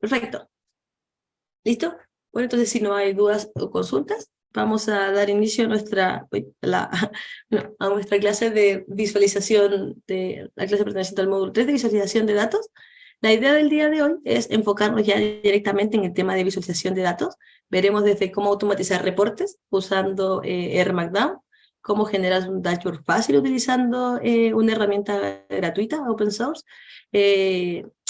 Perfecto. ¿Listo? Bueno, entonces si no hay dudas o consultas, vamos a dar inicio a a nuestra clase de visualización, de la clase perteneciente al módulo 3 de visualización de datos. La idea del día de hoy es enfocarnos ya directamente en el tema de visualización de datos. Veremos desde cómo automatizar reportes usando R Markdown, cómo generar un dashboard fácil utilizando una herramienta gratuita, open source,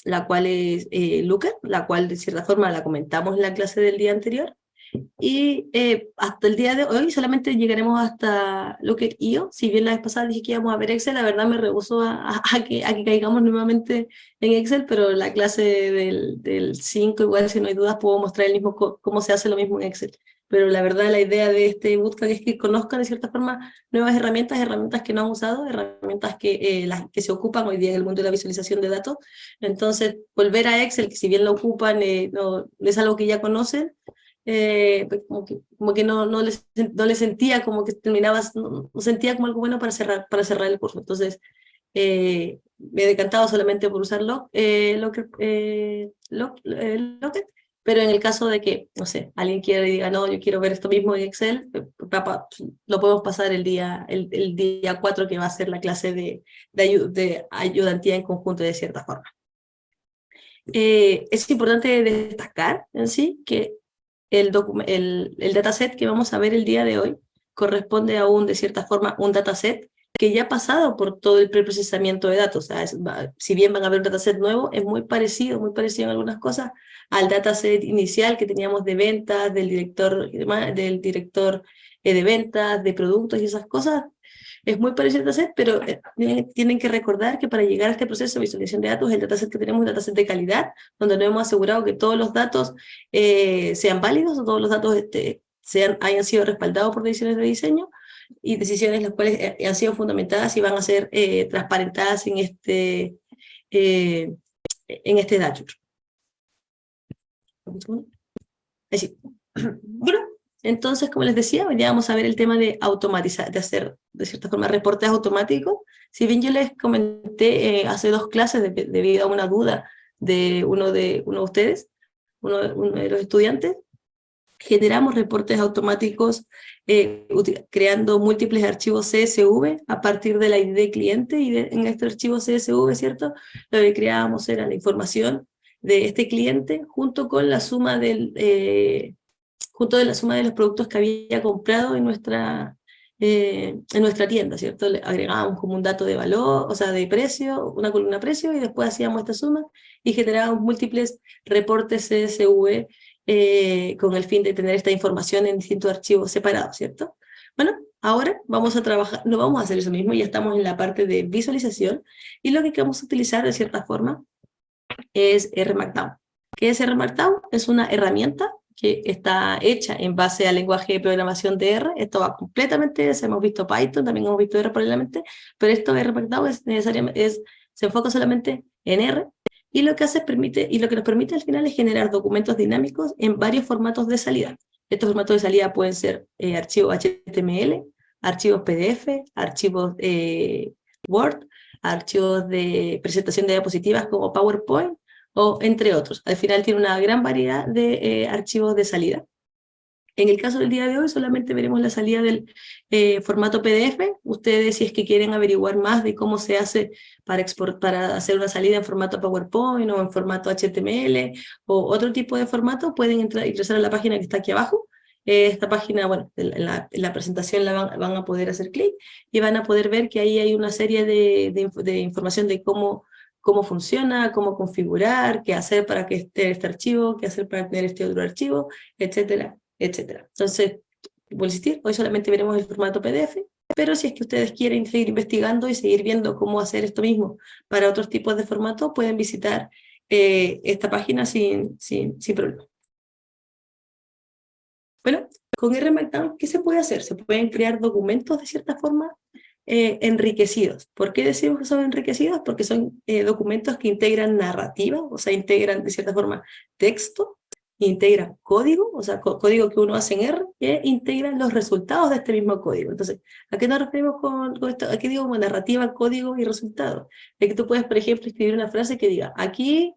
la cual es Looker, la cual de cierta forma la comentamos en la clase del día anterior, y hasta el día de hoy solamente llegaremos hasta Looker.io. Si bien la vez pasada dije que íbamos a ver Excel, la verdad me rehúso a que caigamos nuevamente en Excel, pero la clase del 5, igual si no hay dudas, puedo mostrar el mismo cómo se hace lo mismo en Excel. Pero la verdad la idea de este bootcamp es que conozcan de cierta forma nuevas herramientas, herramientas que no han usado, herramientas las que se ocupan hoy día en el mundo de la visualización de datos. Entonces, volver a Excel, que si bien lo ocupan, no, es algo que ya conocen, pues como que no le sentía como que terminabas, no sentía como algo bueno para cerrar el curso. Entonces, me he decantado solamente por usar Locket, pero en el caso de que, no sé, alguien quiera y diga, no, yo quiero ver esto mismo en Excel, lo podemos pasar el día 4, que va a ser la clase de ayudantía en conjunto de cierta forma. Es importante destacar en sí que el dataset que vamos a ver el día de hoy corresponde a de cierta forma, un dataset que ya ha pasado por todo el preprocesamiento de datos. O sea, si bien van a ver un dataset nuevo, es muy parecido en algunas cosas al dataset inicial que teníamos de ventas, del director de ventas, de productos y esas cosas. Es muy parecido al dataset, pero tienen que recordar que para llegar a este proceso de visualización de datos, el dataset que tenemos es un dataset de calidad, donde nos hemos asegurado que todos los datos sean válidos, o todos los datos hayan sido respaldados por decisiones de diseño, y decisiones las cuales han sido fundamentadas y van a ser transparentadas en este dashboard. Así. Bueno, entonces, como les decía, hoy día vamos a ver el tema de automatizar, de hacer, de cierta forma, reportes automáticos. Si bien yo les comenté hace 2 clases, debido a una duda de uno de ustedes, uno de los estudiantes, generamos reportes automáticos creando múltiples archivos CSV a partir de la ID de cliente, y en este archivo CSV, ¿cierto? Lo que creábamos era la información de este cliente junto con la suma junto de la suma de los productos que había comprado en nuestra tienda, ¿cierto? Le agregábamos como un dato de valor, o sea, de precio, una columna precio, y después hacíamos esta suma y generábamos múltiples reportes CSV con el fin de tener esta información en distintos archivos separados, ¿cierto? Bueno, ahora vamos a trabajar, no vamos a hacer eso mismo, ya estamos en la parte de visualización, y lo que vamos a utilizar de cierta forma es R Markdown. ¿Qué es R Markdown? Es una herramienta que está hecha en base al lenguaje de programación de R. Esto va completamente, hemos visto Python, también hemos visto R paralelamente, pero esto de R Markdown se enfoca solamente en R, y lo que nos permite al final es generar documentos dinámicos en varios formatos de salida. Estos formatos de salida pueden ser archivos HTML, archivos PDF, archivos Word, archivos de presentación de diapositivas como PowerPoint, o entre otros. Al final tiene una gran variedad de archivos de salida. En el caso del día de hoy solamente veremos la salida del formato PDF. Ustedes, si es que quieren averiguar más de cómo se hace para hacer una salida en formato PowerPoint o en formato HTML o otro tipo de formato, pueden ingresar a la página que está aquí abajo. Esta página, bueno, en la presentación van a poder hacer clic y van a poder ver que ahí hay una serie de información de cómo funciona, cómo configurar, qué hacer para que esté este archivo, qué hacer para tener este otro archivo, etcétera, etcétera. Entonces, vuelvo a insistir, hoy solamente veremos el formato PDF, pero si es que ustedes quieren seguir investigando y seguir viendo cómo hacer esto mismo para otros tipos de formato, pueden visitar esta página sin problema. Bueno, con R Markdown, ¿qué se puede hacer? Se pueden crear documentos de cierta forma enriquecidos. ¿Por qué decimos que son enriquecidos? Porque son documentos que integran narrativa, o sea, integran de cierta forma texto, integran código, o sea, código que uno hace en R, e integran los resultados de este mismo código. Entonces, ¿a qué nos referimos con esto? Aquí digo como narrativa, código y resultado. Es que tú puedes, por ejemplo, escribir una frase que diga, aquí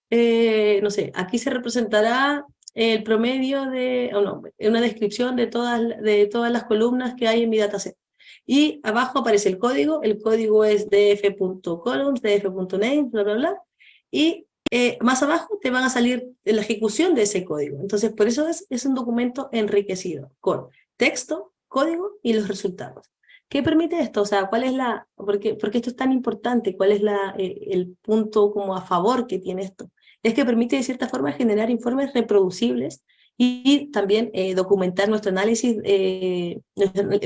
no sé, aquí se representará el promedio de, o no, una descripción de todas las columnas que hay en mi dataset. Y abajo aparece el código es df.columns, df.name, bla, bla, bla, y más abajo te van a salir la ejecución de ese código. Entonces, por eso es un documento enriquecido con texto, código y los resultados. ¿Qué permite esto? O sea, ¿cuál es porque esto es tan importante? ¿Cuál es el punto como a favor que tiene esto? Es que permite de cierta forma generar informes reproducibles y también documentar nuestro análisis, el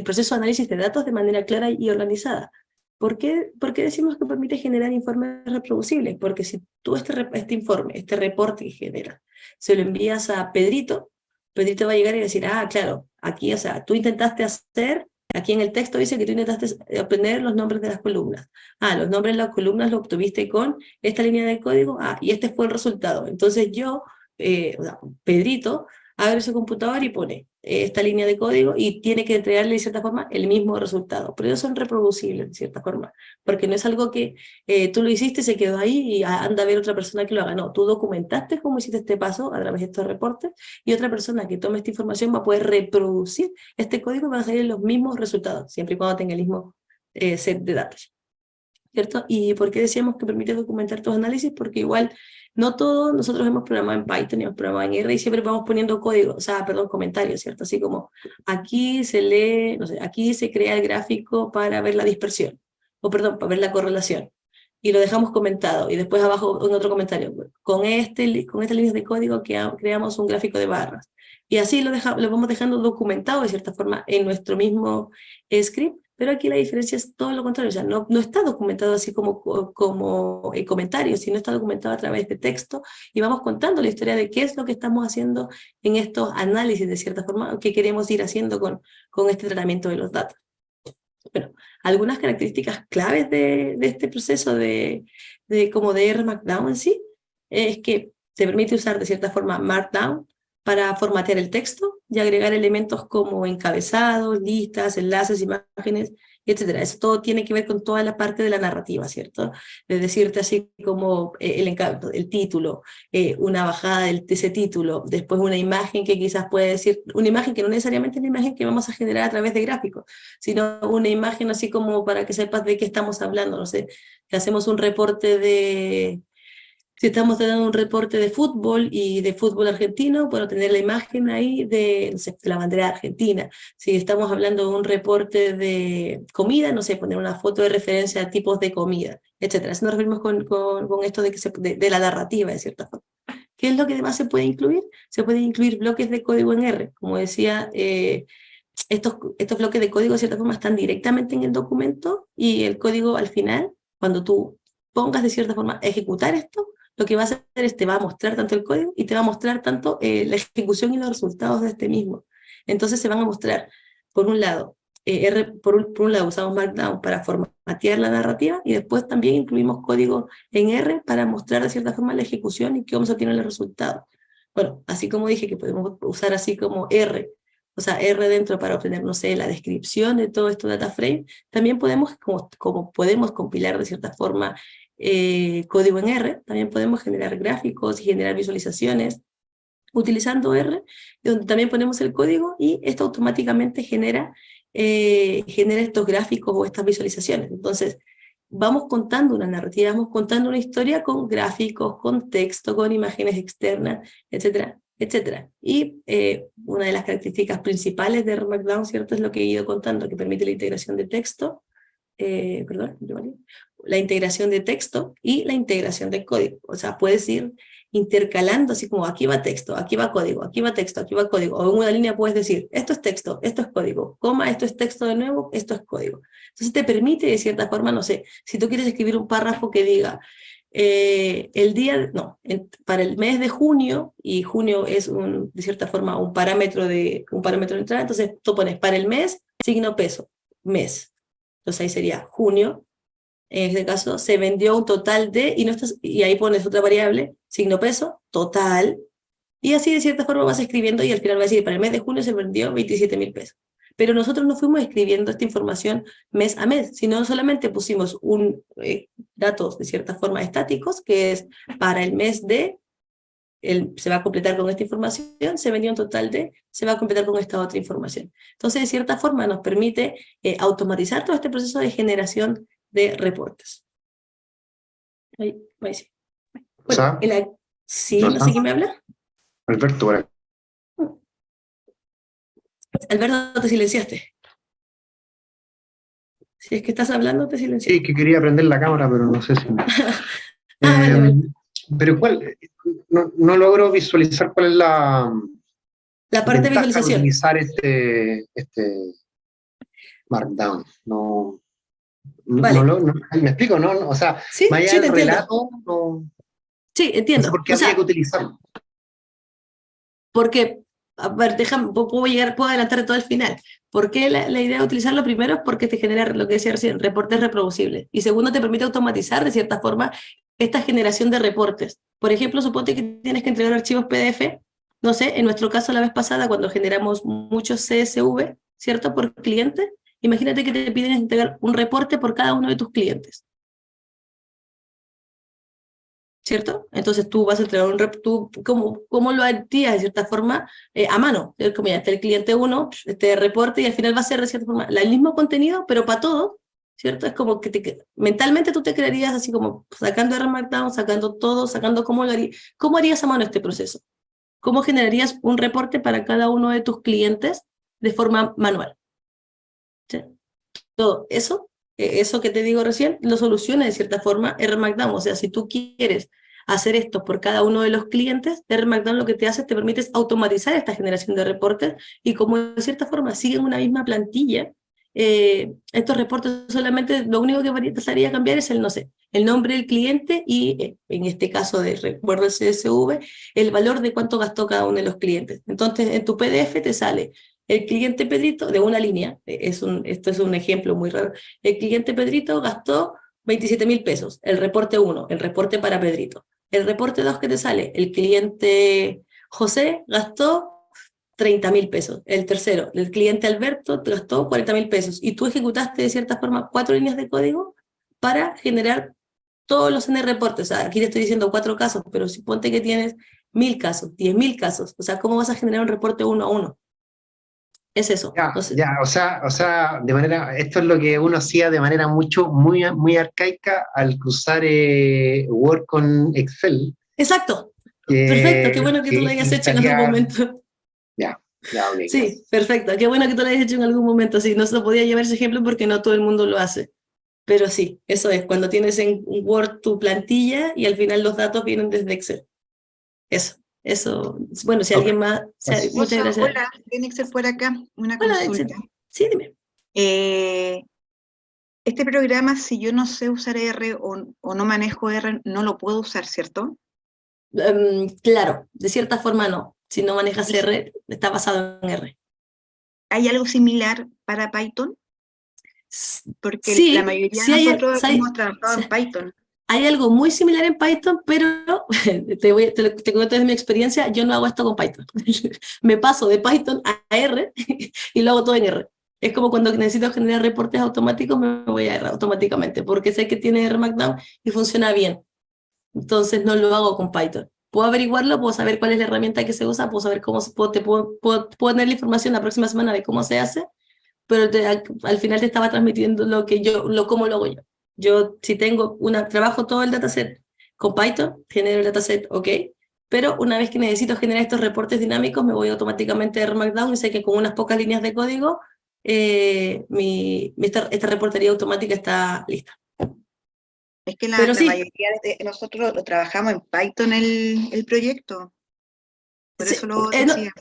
proceso de análisis de datos de manera clara y organizada. ¿Por qué decimos que permite generar informes reproducibles? Porque si tú este informe, este reporte que genera, se lo envías a Pedrito, Pedrito va a llegar y decir, ah, claro, aquí, o sea, tú intentaste hacer, aquí en el texto dice que tú intentaste obtener los nombres de las columnas. Ah, los nombres de las columnas lo obtuviste con esta línea de código, ah, y este fue el resultado. Entonces yo, o sea, Pedrito, abre su computador y pone esta línea de código y tiene que entregarle de cierta forma el mismo resultado. Pero ellos son reproducibles de cierta forma, porque no es algo que tú lo hiciste, se quedó ahí y anda a ver otra persona que lo haga. No, tú documentaste cómo hiciste este paso a través de estos reportes y otra persona que tome esta información va a poder reproducir este código y van a salir los mismos resultados, siempre y cuando tenga el mismo set de datos. ¿Cierto? ¿Y por qué decíamos que permite documentar tus análisis? Porque igual no todos nosotros hemos programado en Python y hemos programado en R y siempre vamos poniendo código, o sea, perdón, comentarios, ¿cierto? Así como aquí se lee, no sé, aquí se crea el gráfico para ver la dispersión, o perdón, para ver la correlación. Y lo dejamos comentado, y después abajo en otro comentario, con estas líneas de código que creamos un gráfico de barras. Y así lo vamos dejando documentado de cierta forma en nuestro mismo script, pero aquí la diferencia es todo lo contrario, o sea, no está documentado así como comentarios, sino está documentado a través de texto y vamos contando la historia de qué es lo que estamos haciendo en estos análisis de cierta forma, qué queremos ir haciendo con este tratamiento de los datos. Bueno, algunas características claves de este proceso como de R Markdown en sí, es que te permite usar de cierta forma Markdown para formatear el texto y agregar elementos como encabezados, listas, enlaces, imágenes, etcétera. Eso todo tiene que ver con toda la parte de la narrativa, ¿cierto? De decirte así como el título, una bajada de ese título, después una imagen que quizás puede decir, una imagen que no necesariamente es la imagen que vamos a generar a través de gráficos, sino una imagen así como para que sepas de qué estamos hablando, no sé, que hacemos un reporte si estamos dando un reporte de fútbol y de fútbol argentino, bueno, tener la imagen ahí no sé, de la bandera argentina. Si estamos hablando de un reporte de comida, no sé, poner una foto de referencia a tipos de comida, etc. Eso nos referimos con esto de la narrativa, de cierta forma. ¿Qué es lo que además se puede incluir? Se pueden incluir bloques de código en R. Como decía, estos bloques de código de cierta forma están directamente en el documento y el código al final, cuando tú pongas de cierta forma a ejecutar esto, lo que va a hacer es te va a mostrar tanto el código y te va a mostrar tanto la ejecución y los resultados de este mismo. Entonces se van a mostrar, por un lado, por un lado usamos Markdown para formatear la narrativa y después también incluimos código en R para mostrar de cierta forma la ejecución y cómo se obtienen los resultados. Bueno, así como dije que podemos usar así como R, o sea, R dentro para obtener, no sé, la descripción de todo esto data frame, también podemos, como podemos compilar de cierta forma código en R, también podemos generar gráficos y generar visualizaciones utilizando R, donde también ponemos el código y esto automáticamente genera estos gráficos o estas visualizaciones. Entonces, vamos contando una narrativa, vamos contando una historia con gráficos, con texto, con imágenes externas, etcétera, etcétera. Y una de las características principales de R Markdown, ¿cierto? Es lo que he ido contando, que permite la integración de texto, la integración de texto y la integración de código. O sea, puedes ir intercalando, así como aquí va texto, aquí va código, aquí va texto, aquí va código. O en una línea puedes decir, esto es texto, esto es código, coma, esto es texto de nuevo, esto es código. Entonces te permite, de cierta forma, no sé, si tú quieres escribir un párrafo que diga, para el mes de junio, y junio es de cierta forma un parámetro de entrada, entonces tú pones para el mes, signo peso, mes. Entonces ahí sería junio, en este caso se vendió un total de, y ahí pones otra variable, signo peso, total, y así de cierta forma vas escribiendo y al final vas a decir, para el mes de junio se vendió 27.000 pesos. pero nosotros no fuimos escribiendo esta información mes a mes, sino solamente pusimos datos de cierta forma estáticos, que es para el mes de, se va a completar con esta información, se vendió un total de, se va a completar con esta otra información. Entonces, de cierta forma, nos permite automatizar todo este proceso de generación de reportes. Ahí sí. Bueno, sí, no sé quién me habla. Alberto, por aquí. Alberto, te silenciaste. Si es que estás hablando, te silenciaste. Sí, que quería prender la cámara, pero no sé si... vale. Pero no logro visualizar cuál es la parte de visualización. De utilizar este Markdown. No, vale. ¿me explico? ¿No? O sea, sí, más allá sí, del relato, no... Sí, entiendo. No sé por qué habría que utilizarlo. Porque, a ver, puedo adelantar todo el final. ¿Por qué la idea de utilizarlo? Primero es porque te genera lo que decía recién, reportes reproducibles. Y segundo, te permite automatizar de cierta forma esta generación de reportes. Por ejemplo, suponte que tienes que entregar archivos PDF. No sé, en nuestro caso la vez pasada, cuando generamos muchos CSV, ¿cierto? Por cliente, imagínate que te piden entregar un reporte por cada uno de tus clientes. ¿Cierto? Entonces tú vas a entregar ¿cómo lo harías de cierta forma? A mano, como ya está el cliente 1, este reporte, y al final va a ser de cierta forma el mismo contenido, pero para todo, ¿cierto? Es como que mentalmente tú te crearías así como sacando R Markdown, sacando todo, sacando cómo harías a mano este proceso. ¿Cómo generarías un reporte para cada uno de tus clientes de forma manual? ¿Sí? Todo eso que te digo recién, lo soluciona de cierta forma R Markdown. O sea, si tú quieres hacer esto por cada uno de los clientes, R Markdown lo que te hace, te permite automatizar esta generación de reportes, y como de cierta forma siguen una misma plantilla, estos reportes solamente lo único que pasaría cambiar es no sé, el nombre del cliente y, en este caso de recuerdo el CSV, el valor de cuánto gastó cada uno de los clientes. Entonces, en tu PDF te sale el cliente Pedrito, de una línea, esto es un ejemplo muy raro, el cliente Pedrito gastó 27.000 pesos, el reporte 1, el reporte para Pedrito. El reporte 2 que te sale, el cliente José gastó 30.000 pesos. El tercero, el cliente Alberto gastó 40.000 pesos. Y tú ejecutaste de cierta forma 4 líneas de código para generar todos los N reportes. O sea, aquí te estoy diciendo 4 casos, pero suponte que tienes 1.000 casos, 10.000 casos. O sea, ¿cómo vas a generar un reporte 1 a 1? Es eso. O sea, de manera, esto es lo que uno hacía de manera muy arcaica al cruzar Word con Excel. Exacto. Perfecto, qué bueno que tú lo hayas hecho en algún momento. Okay. Sí, perfecto, qué bueno que tú lo hayas hecho en algún momento. Sí, no se lo podía llevar ese ejemplo porque no todo el mundo lo hace. Pero sí, eso es, cuando tienes en Word tu plantilla y al final los datos vienen desde Excel. Eso. Bueno, si alguien más... muchas gracias. Hola, Denixel por acá, una consulta. Sí, dime. Este programa, si yo no sé usar R o no manejo R, no lo puedo usar, ¿cierto? Claro, de cierta forma no. Si no manejas R, está basado en R. ¿Hay algo similar para Python? Porque sí, la mayoría de nosotros hemos trabajado en Python. Hay algo muy similar en Python, pero te cuento desde mi experiencia, yo no hago esto con Python. Me paso de Python a R y lo hago todo en R. Es como cuando necesito generar reportes automáticos, me voy a R automáticamente, porque sé que tiene R Markdown y funciona bien. Entonces no lo hago con Python. Puedo averiguarlo, puedo saber cuál es la herramienta que se usa, puedo saber cómo puedo tener la información la próxima semana de cómo se hace, pero al final te estaba transmitiendo cómo lo hago yo. Yo, si trabajo todo el dataset con Python, genero el dataset, ok, pero una vez que necesito generar estos reportes dinámicos, me voy automáticamente a R Markdown y sé que con unas pocas líneas de código, esta reportería automática está lista. Es que la mayoría de nosotros lo trabajamos en Python el proyecto. Por eso lo decía.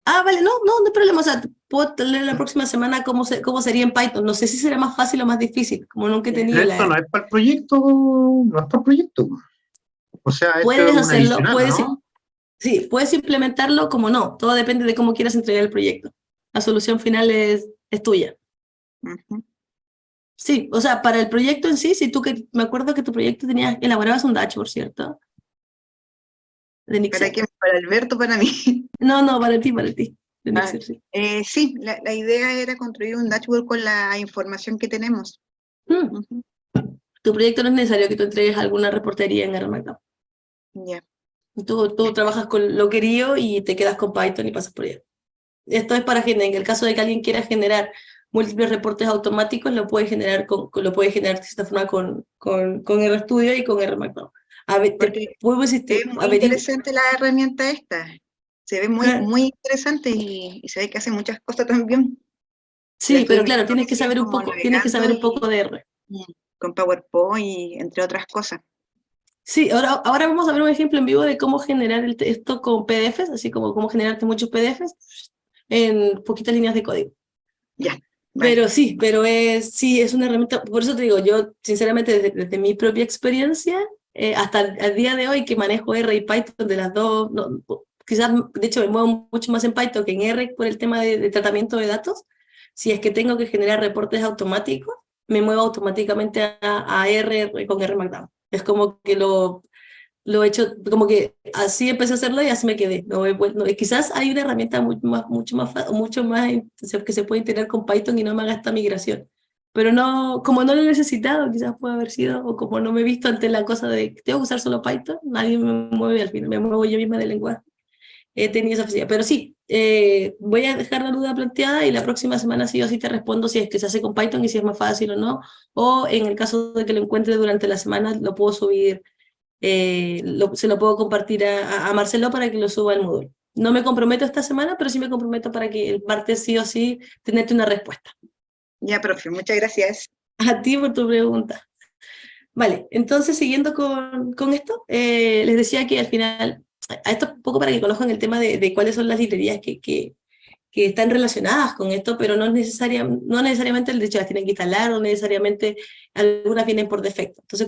Vale, no hay problema. O sea, puedo leer la próxima semana cómo sería en Python. No sé si será más fácil o más difícil, como nunca he tenido Pero esto no es para el proyecto, no es para el proyecto. O sea, esto puedes es hacerlo, ¿no? Sí, puedes implementarlo como no. Todo depende de cómo quieras entregar el proyecto. La solución final es tuya. Sí, o sea, para el proyecto en sí, me acuerdo que tu proyecto elaborabas un dashboard, ¿cierto? ¿Para quién? ¿Para Alberto o para mí? No, para ti. en Excel, sí. Sí, la idea era construir un dashboard con la información que tenemos. Mm. Tu proyecto no es necesario que tú entregues alguna reportería en R Markdown. Ya. Tú trabajas con lo querido y te quedas con Python y pasas por ella. Esto es para generar, en el caso de que alguien quiera generar múltiples reportes automáticos, lo puede generar, lo puede generar de esta forma con RStudio y con R Markdown. A ver, te Porque puedo decir, es muy interesante la herramienta esta. Se ve muy interesante y se ve que hace muchas cosas también. La sí, pero estuvimos claro, viendo tienes que recién saber un como poco, tienes que navegando saber un poco de R. con PowerPoint y entre otras cosas. Sí, ahora vamos a ver un ejemplo en vivo de cómo generar esto con PDFs, así como cómo generarte muchos PDFs en poquitas líneas de código. Ya, vale. Pero sí, sí, es una herramienta, por eso te digo, yo sinceramente desde mi propia experiencia, hasta el día de hoy que manejo R y Python de las dos, quizás de hecho me muevo mucho más en Python que en R por el tema de tratamiento de datos, si es que tengo que generar reportes automáticos, me muevo automáticamente a R con R Markdown. Es como que lo he hecho, como que así empecé a hacerlo y así me quedé. Quizás hay una herramienta mucho más que se puede integrar con Python y no me haga esta migración. Pero no, como no lo he necesitado, quizás puede haber sido, o como no me he visto ante la cosa de que tengo que usar solo Python, nadie me mueve al final, me muevo yo misma del lenguaje. He tenido esa facilidad. Pero sí, voy a dejar la duda planteada y la próxima semana sí o sí te respondo si es que se hace con Python y si es más fácil o no. O en el caso de que lo encuentre durante la semana, lo puedo subir, se lo puedo compartir a Marcelo para que lo suba al Moodle. No me comprometo esta semana, pero sí me comprometo para que el martes sí o sí tenerte una respuesta. Ya, profe, muchas gracias. A ti por tu pregunta. Vale, entonces siguiendo con esto, les decía que al final, a esto un poco para que conozcan el tema de cuáles son las librerías que están relacionadas con esto, pero no necesariamente el de hecho las tienen que instalar, no necesariamente algunas vienen por defecto. Entonces,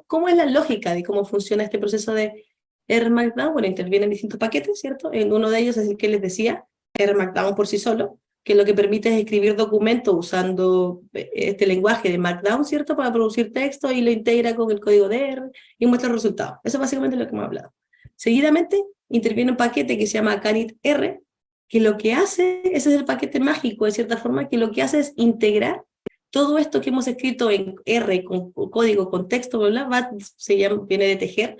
¿cómo es la lógica de cómo funciona este proceso de R Markdown? Bueno, intervienen distintos paquetes, ¿cierto? En uno de ellos es el que les decía, R Markdown por sí solo, que lo que permite es escribir documentos usando este lenguaje de Markdown, ¿cierto? Para producir texto y lo integra con el código de R y muestra el resultado. Eso es básicamente lo que hemos hablado. Seguidamente, interviene un paquete que se llama canit-R, que lo que hace, ese es el paquete mágico, de cierta forma, que lo que hace es integrar todo esto que hemos escrito en R, con código, con texto, bla, bla, viene de tejer,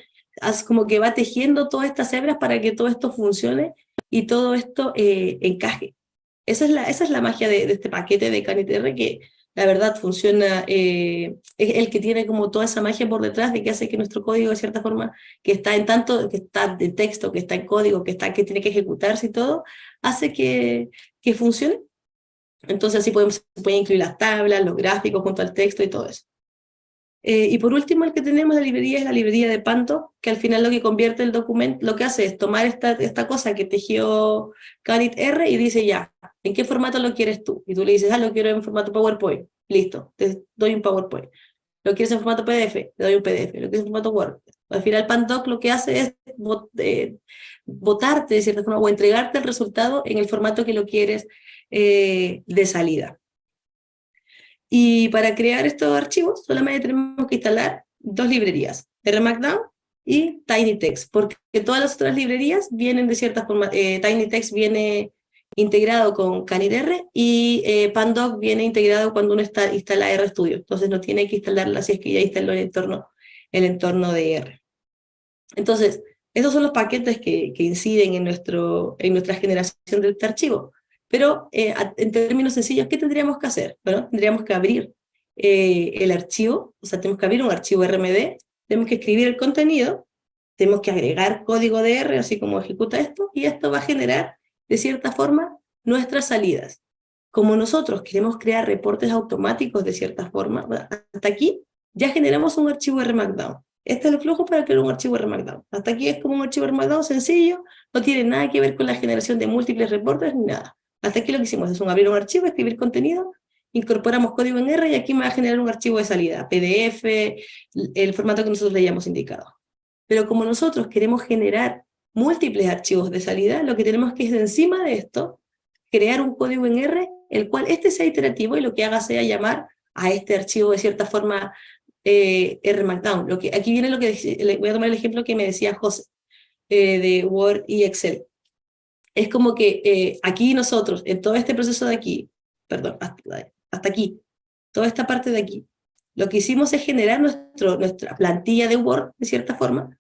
como que va tejiendo todas estas hebras para que todo esto funcione y todo esto encaje. Esa es la magia de este paquete de canit-R, que la verdad funciona, es el que tiene como toda esa magia por detrás de que hace que nuestro código, de cierta forma, que está en tanto, que está de texto, que está en código, que tiene que ejecutarse y todo, hace que funcione. Entonces así se pueden incluir las tablas, los gráficos junto al texto y todo eso. Y por último, el que tenemos de librería es la librería de Panto, que al final lo que convierte el documento, lo que hace es tomar esta cosa que tejió canit-R y dice ya, ¿en qué formato lo quieres tú? Y tú le dices, lo quiero en formato PowerPoint. Listo, te doy un PowerPoint. ¿Lo quieres en formato PDF? Te doy un PDF. ¿Lo quieres en formato Word? Al final Pandoc lo que hace es votarte de cierta forma o entregarte el resultado en el formato que lo quieres de salida. Y para crear estos archivos solamente tenemos que instalar dos librerías, R Markdown y TinyText, porque todas las otras librerías vienen de cierta forma. TinyText viene integrado con canit-R y Pandoc viene integrado cuando uno instala RStudio, entonces no tiene que instalarla si es que ya instaló el entorno de R. Entonces, esos son los paquetes que inciden en nuestra generación de este archivo. Pero en términos sencillos, ¿qué tendríamos que hacer? Bueno, tendríamos que abrir el archivo, o sea, tenemos que abrir un archivo RMD, tenemos que escribir el contenido, tenemos que agregar código de R, así como ejecuta esto, y esto va a generar, de cierta forma, nuestras salidas. Como nosotros queremos crear reportes automáticos de cierta forma, bueno, hasta aquí ya generamos un archivo R Markdown. Este es el flujo para crear un archivo R Markdown. Hasta aquí es como un archivo R Markdown sencillo, no tiene nada que ver con la generación de múltiples reportes ni nada. Hasta aquí lo que hicimos es abrir un archivo, escribir contenido, incorporamos código en R y aquí me va a generar un archivo de salida, PDF, el formato que nosotros le hayamos indicado. Pero como nosotros queremos generar múltiples archivos de salida, lo que tenemos que es encima de esto, crear un código en R, el cual sea iterativo y lo que haga sea llamar a este archivo de cierta forma R Markdown. Aquí viene voy a tomar el ejemplo que me decía José, de Word y Excel. es como que aquí nosotros, en todo este proceso de aquí, perdón, hasta aquí, toda esta parte de aquí, lo que hicimos es generar nuestra plantilla de Word, de cierta forma,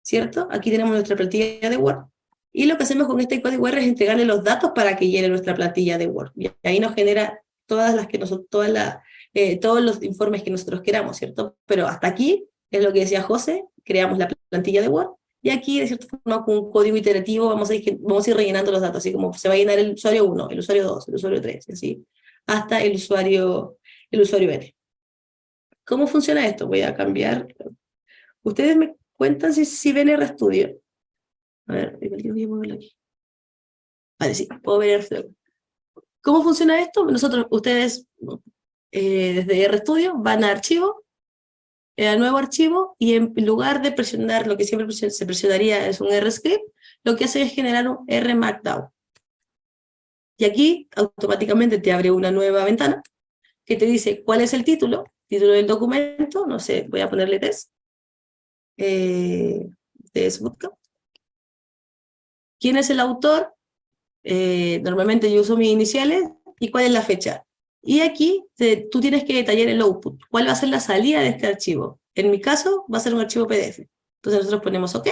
¿cierto? Aquí tenemos nuestra plantilla de Word, y lo que hacemos con este código R es entregarle los datos para que llene nuestra plantilla de Word. Y ahí nos genera todos los informes que nosotros queramos, ¿cierto? Pero hasta aquí, es lo que decía José, creamos la plantilla de Word, y aquí, de cierta forma, con un código iterativo, vamos a ir rellenando los datos, así como se va a llenar el usuario 1, el usuario 2, el usuario 3, así, hasta el usuario N. ¿Cómo funciona esto? Voy a cambiar. Ustedes me cuentan si ven RStudio. A ver, voy a moverlo aquí. Vale, sí, puedo ver RStudio. ¿Cómo funciona esto? Ustedes, desde RStudio, van a archivo, al nuevo archivo, y en lugar de presionar lo que siempre se presionaría es un RScript, lo que hace es generar un RMarkdown. Y aquí automáticamente te abre una nueva ventana que te dice cuál es el título del documento, no sé, voy a ponerle test bootcamp. ¿Quién es el autor? Normalmente yo uso mis iniciales, y cuál es la fecha. Y aquí tú tienes que detallar el output, cuál va a ser la salida de este archivo. En mi caso va a ser un archivo PDF. Entonces nosotros ponemos OK,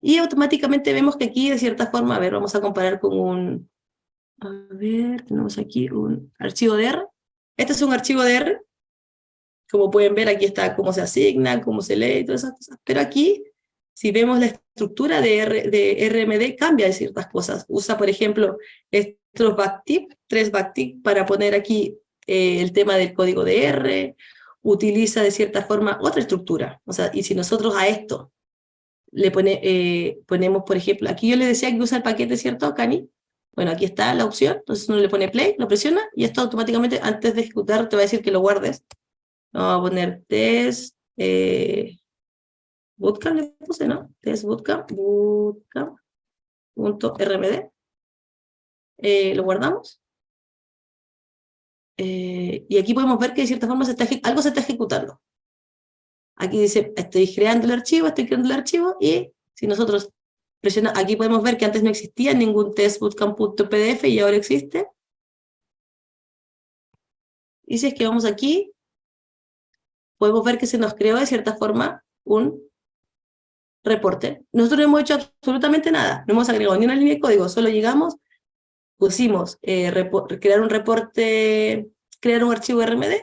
y automáticamente vemos que aquí de cierta forma, a ver, vamos a comparar con tenemos aquí un archivo de R. Este es un archivo de R. Como pueden ver, aquí está cómo se asigna, cómo se lee y todas esas cosas. Pero aquí, si vemos la estructura de RMD, cambia de ciertas cosas. Usa, por ejemplo, estos backtick, 3 backtick, para poner aquí el tema del código de R. Utiliza de cierta forma otra estructura. O sea, y si nosotros a esto le ponemos, por ejemplo, aquí yo le decía que usa el paquete, ¿cierto, Cani? Bueno, aquí está la opción, entonces uno le pone play, lo presiona, y esto automáticamente, antes de ejecutar, te va a decir que lo guardes. Vamos a poner test bootcamp, le puse, ¿no? Test bootcamp.rmd. Lo guardamos. Y aquí podemos ver que de cierta forma algo se está ejecutando. Aquí dice, estoy creando el archivo, y si nosotros presionamos, aquí podemos ver que antes no existía ningún test bootcamp.pdf y ahora existe. Y si es que vamos aquí, podemos ver que se nos creó de cierta forma un reporte. Nosotros no hemos hecho absolutamente nada, no hemos agregado ni una línea de código, solo llegamos, pusimos crear un reporte, crear un archivo RMD,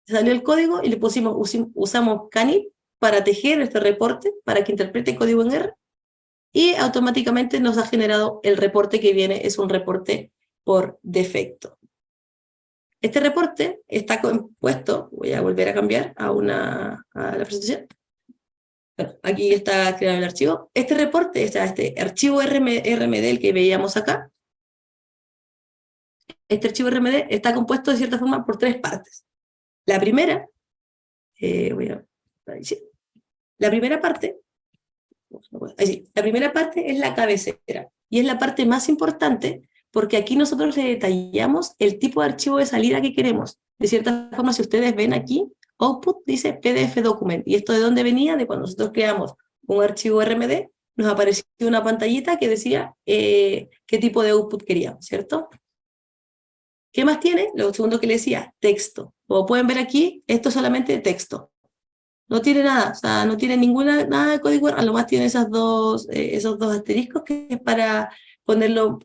salió el código y le pusimos, usamos Canit para tejer este reporte, para que interprete el código en R, y automáticamente nos ha generado el reporte que viene, es un reporte por defecto. Este reporte está compuesto, voy a volver a cambiar a la presentación. Bueno, aquí está creado el archivo. Este reporte, este archivo RMD, el que veíamos acá, este archivo RMD está compuesto de cierta forma por 3 partes. La primera, la primera parte es la cabecera, y es la parte más importante, porque aquí nosotros le detallamos el tipo de archivo de salida que queremos. De cierta forma, si ustedes ven aquí, output dice PDF document, y esto de dónde venía, de cuando nosotros creamos un archivo RMD, nos apareció una pantallita que decía qué tipo de output queríamos, ¿cierto? ¿Qué más tiene? Lo segundo que le decía, texto. Como pueden ver aquí, esto es solamente texto. No tiene nada, o sea, no tiene nada de código, a lo más tiene esos dos asteriscos que es para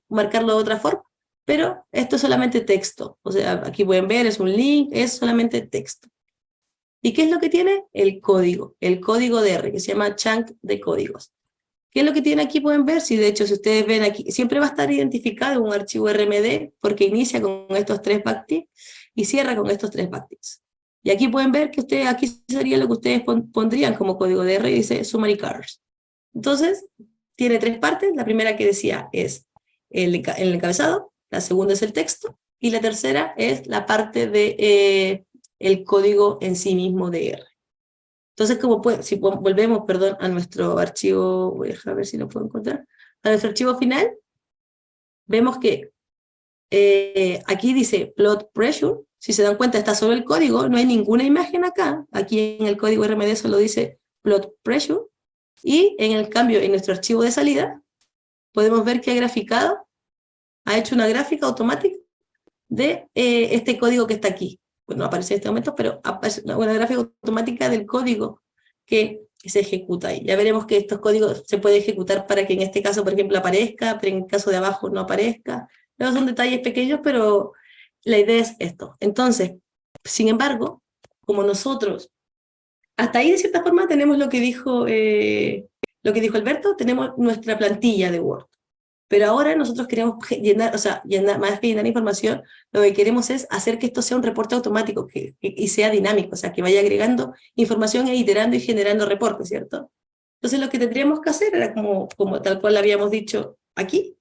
marcarlo de otra forma, pero esto es solamente texto. O sea, aquí pueden ver, es un link, es solamente texto. ¿Y qué es lo que tiene? El código de R, que se llama chunk de códigos. ¿Qué es lo que tiene aquí? Pueden ver, si de hecho, si ustedes ven aquí, siempre va a estar identificado un archivo RMD, porque inicia con estos 3 backticks y cierra con estos 3 backticks. Y aquí pueden ver que aquí sería lo que ustedes pondrían como código de R, y dice summary cars. Entonces, tiene 3 partes. La primera que decía es el encabezado, la segunda es el texto, y la tercera es la parte de el código en sí mismo de R. Entonces, si volvemos, a nuestro archivo, voy a dejar ver si lo puedo encontrar, a nuestro archivo final, vemos que aquí dice plot pressure. Si se dan cuenta, está solo el código, no hay ninguna imagen acá. Aquí en el código RMD solo dice plot pressure, y en el cambio, en nuestro archivo de salida, podemos ver que ha graficado, ha hecho una gráfica automática de este código que está aquí. Bueno, no aparece en este momento, pero aparece una gráfica automática del código que se ejecuta ahí. Ya veremos que estos códigos se pueden ejecutar para que en este caso, por ejemplo, aparezca, pero en el caso de abajo no aparezca. Luego son detalles pequeños, pero la idea es esto. Entonces, sin embargo, como nosotros, hasta ahí de cierta forma tenemos lo que dijo Alberto, tenemos nuestra plantilla de Word. Pero ahora nosotros queremos llenar, o sea, más que llenar información, lo que queremos es hacer que esto sea un reporte automático y sea dinámico, o sea, que vaya agregando información e iterando y generando reportes, ¿cierto? Entonces lo que tendríamos que hacer era, como tal cual habíamos dicho aquí,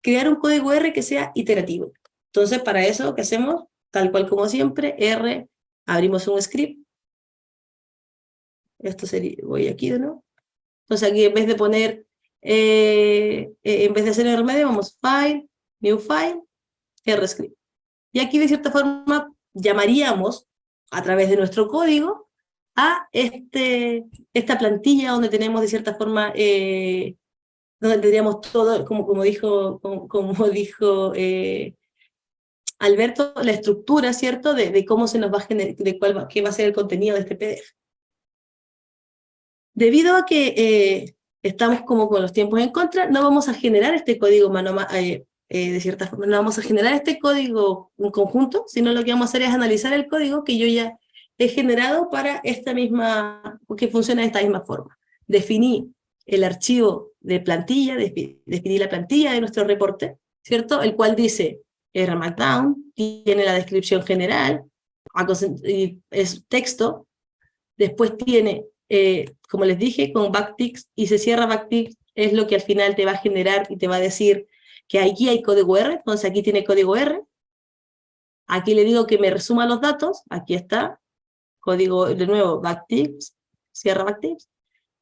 crear un código R que sea iterativo. Entonces, para eso, ¿qué hacemos? Tal cual como siempre, R, abrimos un script. Esto sería, voy aquí de nuevo. Entonces aquí en vez de poner, en vez de hacer el remedio, vamos File, New File, RScript. Y aquí de cierta forma llamaríamos a través de nuestro código a esta plantilla donde tenemos de cierta forma, donde tendríamos todo, como dijo Alberto, la estructura, ¿cierto? De cómo se nos va a generar, qué va a ser el contenido de este PDF. Debido a que estamos como con los tiempos en contra, no vamos a generar este código de cierta forma, no vamos a generar este código en conjunto, sino lo que vamos a hacer es analizar el código que yo ya he generado para que funcione de esta misma forma. Definí el archivo de plantilla, definí la plantilla de nuestro reporte, ¿cierto? El cual dice R Markdown, tiene la descripción general, es texto, después tiene como les dije, con backticks, y se cierra backticks, es lo que al final te va a generar y te va a decir que aquí hay código R, entonces aquí tiene código R, aquí le digo que me resuma los datos, aquí está, código de nuevo, backticks, cierra backticks,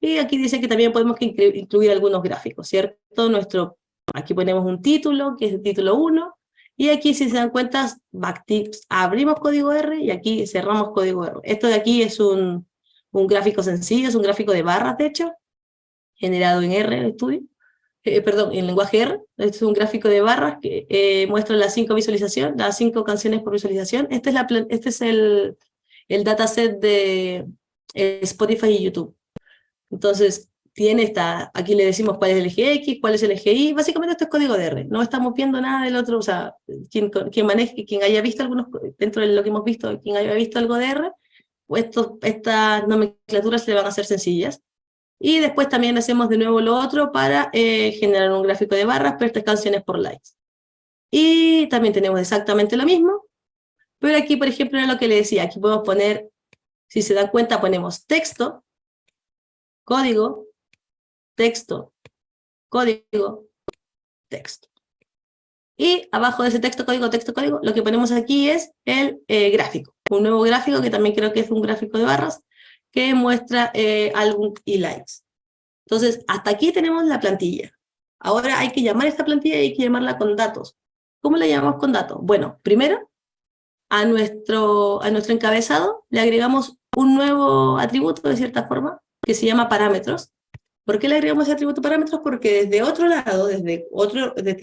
y aquí dice que también podemos incluir algunos gráficos, ¿cierto? Aquí ponemos un título, que es el título 1, y aquí si se dan cuenta, backticks, abrimos código R, y aquí cerramos código R. Esto de aquí es un gráfico sencillo, es un gráfico de barras, de hecho, generado en R, en lenguaje R. Este es un gráfico de barras que muestra las 5 canciones por visualización. Este es el dataset de Spotify y YouTube. Entonces, aquí le decimos cuál es el eje X, cuál es el eje Y, básicamente esto es código de R, no estamos viendo nada del otro, o sea, quien haya visto dentro de lo que hemos visto, quien haya visto algo de R, pues estas nomenclaturas le van a ser sencillas. Y después también hacemos de nuevo lo otro para generar un gráfico de barras, pero estas canciones por likes. Y también tenemos exactamente lo mismo, pero aquí, por ejemplo, era lo que le decía, aquí podemos poner, si se dan cuenta, ponemos texto, código, texto, código, texto. Y abajo de ese texto, código, lo que ponemos aquí es el gráfico. Un nuevo gráfico que también creo que es un gráfico de barras que muestra álbum y likes. Entonces, hasta aquí tenemos la plantilla. Ahora hay que llamar a esta plantilla y hay que llamarla con datos. ¿Cómo la llamamos con datos? Bueno, primero, a nuestro encabezado le agregamos un nuevo atributo, de cierta forma, que se llama parámetros. ¿Por qué le agregamos ese atributo parámetros? Porque desde otro lado, desde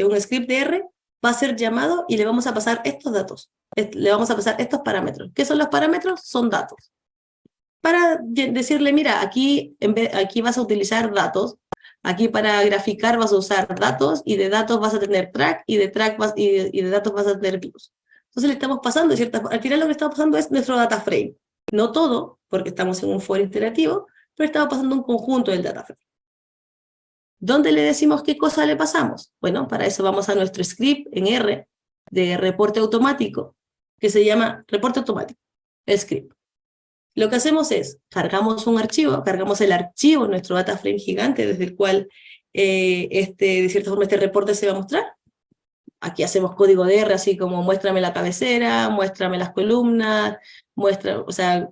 un script de R, va a ser llamado y le vamos a pasar estos datos. Le vamos a pasar estos parámetros. ¿Qué son los parámetros? Son datos. Para decirle, mira, aquí vas a utilizar datos, aquí para graficar vas a usar datos, y de datos vas a tener track, y de datos vas a tener views. Entonces le estamos pasando, al final lo que estamos pasando es nuestro data frame. No todo, porque estamos en un foro interactivo, pero estamos pasando un conjunto del data frame. ¿Dónde le decimos qué cosa le pasamos? Bueno, para eso vamos a nuestro script en R, de reporte automático, que se llama reporte automático, script. Lo que hacemos es, cargamos el archivo, nuestro data frame gigante, desde el cual de cierta forma este reporte se va a mostrar. Aquí hacemos código de R, así como muéstrame la cabecera, muéstrame las columnas, guarda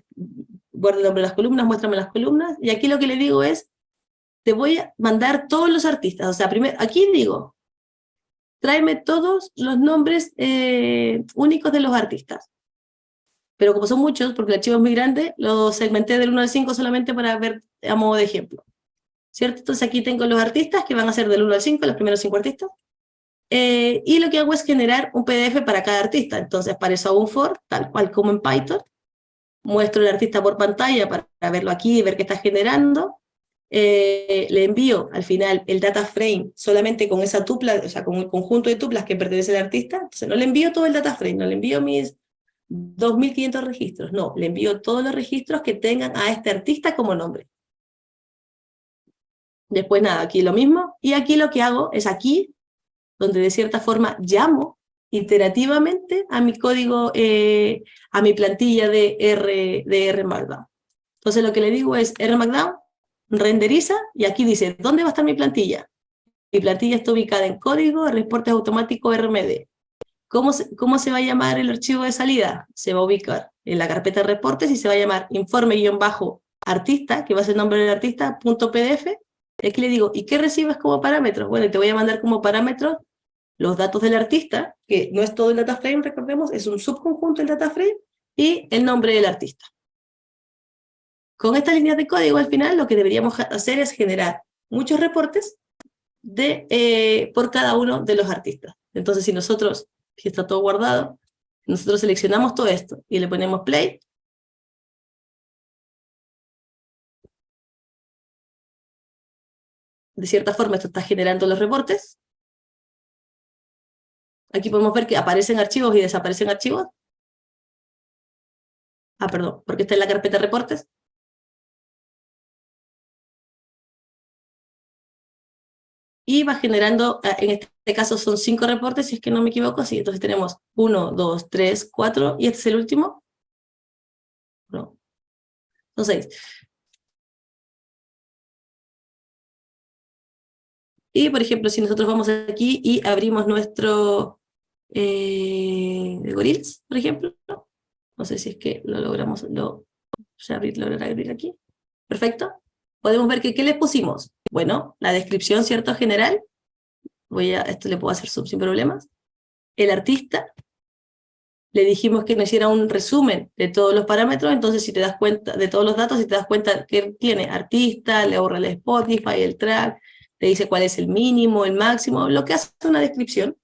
el nombre de las columnas, muéstrame las columnas, y aquí lo que le digo es, te voy a mandar todos los artistas, o sea, primero, aquí digo, tráeme todos los nombres únicos de los artistas. Pero como son muchos, porque el archivo es muy grande, lo segmenté del 1 al 5 solamente para ver a modo de ejemplo. ¿cierto? Entonces aquí tengo los artistas que van a ser del 1 al 5, los primeros 5 artistas. Y lo que hago es generar un PDF para cada artista. Entonces para eso hago un for, tal cual como en Python. Muestro el artista por pantalla para verlo aquí y ver qué está generando. Le envío al final el data frame solamente con esa tupla, o sea, con el conjunto de tuplas que pertenece al artista. Entonces no le envío todo el data frame, no le envío mis 2.500 registros, no, le envío todos los registros que tengan a este artista como nombre. Después nada, aquí lo mismo, y aquí lo que hago es aquí, donde de cierta forma llamo iterativamente a mi código, a mi plantilla de R Markdown. Entonces lo que le digo es R Markdown, renderiza, y aquí dice, ¿dónde va a estar mi plantilla? Mi plantilla está ubicada en código, reportes automáticos RMD. ¿Cómo se va a llamar el archivo de salida? Se va a ubicar en la carpeta de reportes y se va a llamar informe-artista, que va a ser el nombre del artista, .pdf. Y aquí le digo, ¿y qué recibes como parámetros? Bueno, te voy a mandar como parámetros los datos del artista, que no es todo el data frame, recordemos, es un subconjunto del data frame, y el nombre del artista. Con estas líneas de código, al final, lo que deberíamos hacer es generar muchos reportes por cada uno de los artistas. Entonces, si está todo guardado, nosotros seleccionamos todo esto y le ponemos play. De cierta forma, esto está generando los reportes. Aquí podemos ver que aparecen archivos y desaparecen archivos. Ah, perdón, porque está en la carpeta de reportes. Y va generando, en este caso son 5 reportes, si es que no me equivoco, sí, entonces tenemos 1, 2, 3, 4, y este es el último. No, son 6. Y, por ejemplo, si nosotros vamos aquí y abrimos nuestro Gorillaz, por ejemplo, no sé si es que lo logramos, lograr abrir aquí. Perfecto. Podemos ver que, ¿qué le pusimos? Bueno, la descripción, ¿cierto? General. Esto le puedo hacer sub sin problemas. El artista. Le dijimos que nos hiciera un resumen de todos los parámetros, entonces si te das cuenta, de todos los datos, si te das cuenta que tiene artista, le ahorra el Spotify, el track, le dice cuál es el mínimo, el máximo, lo que hace una descripción.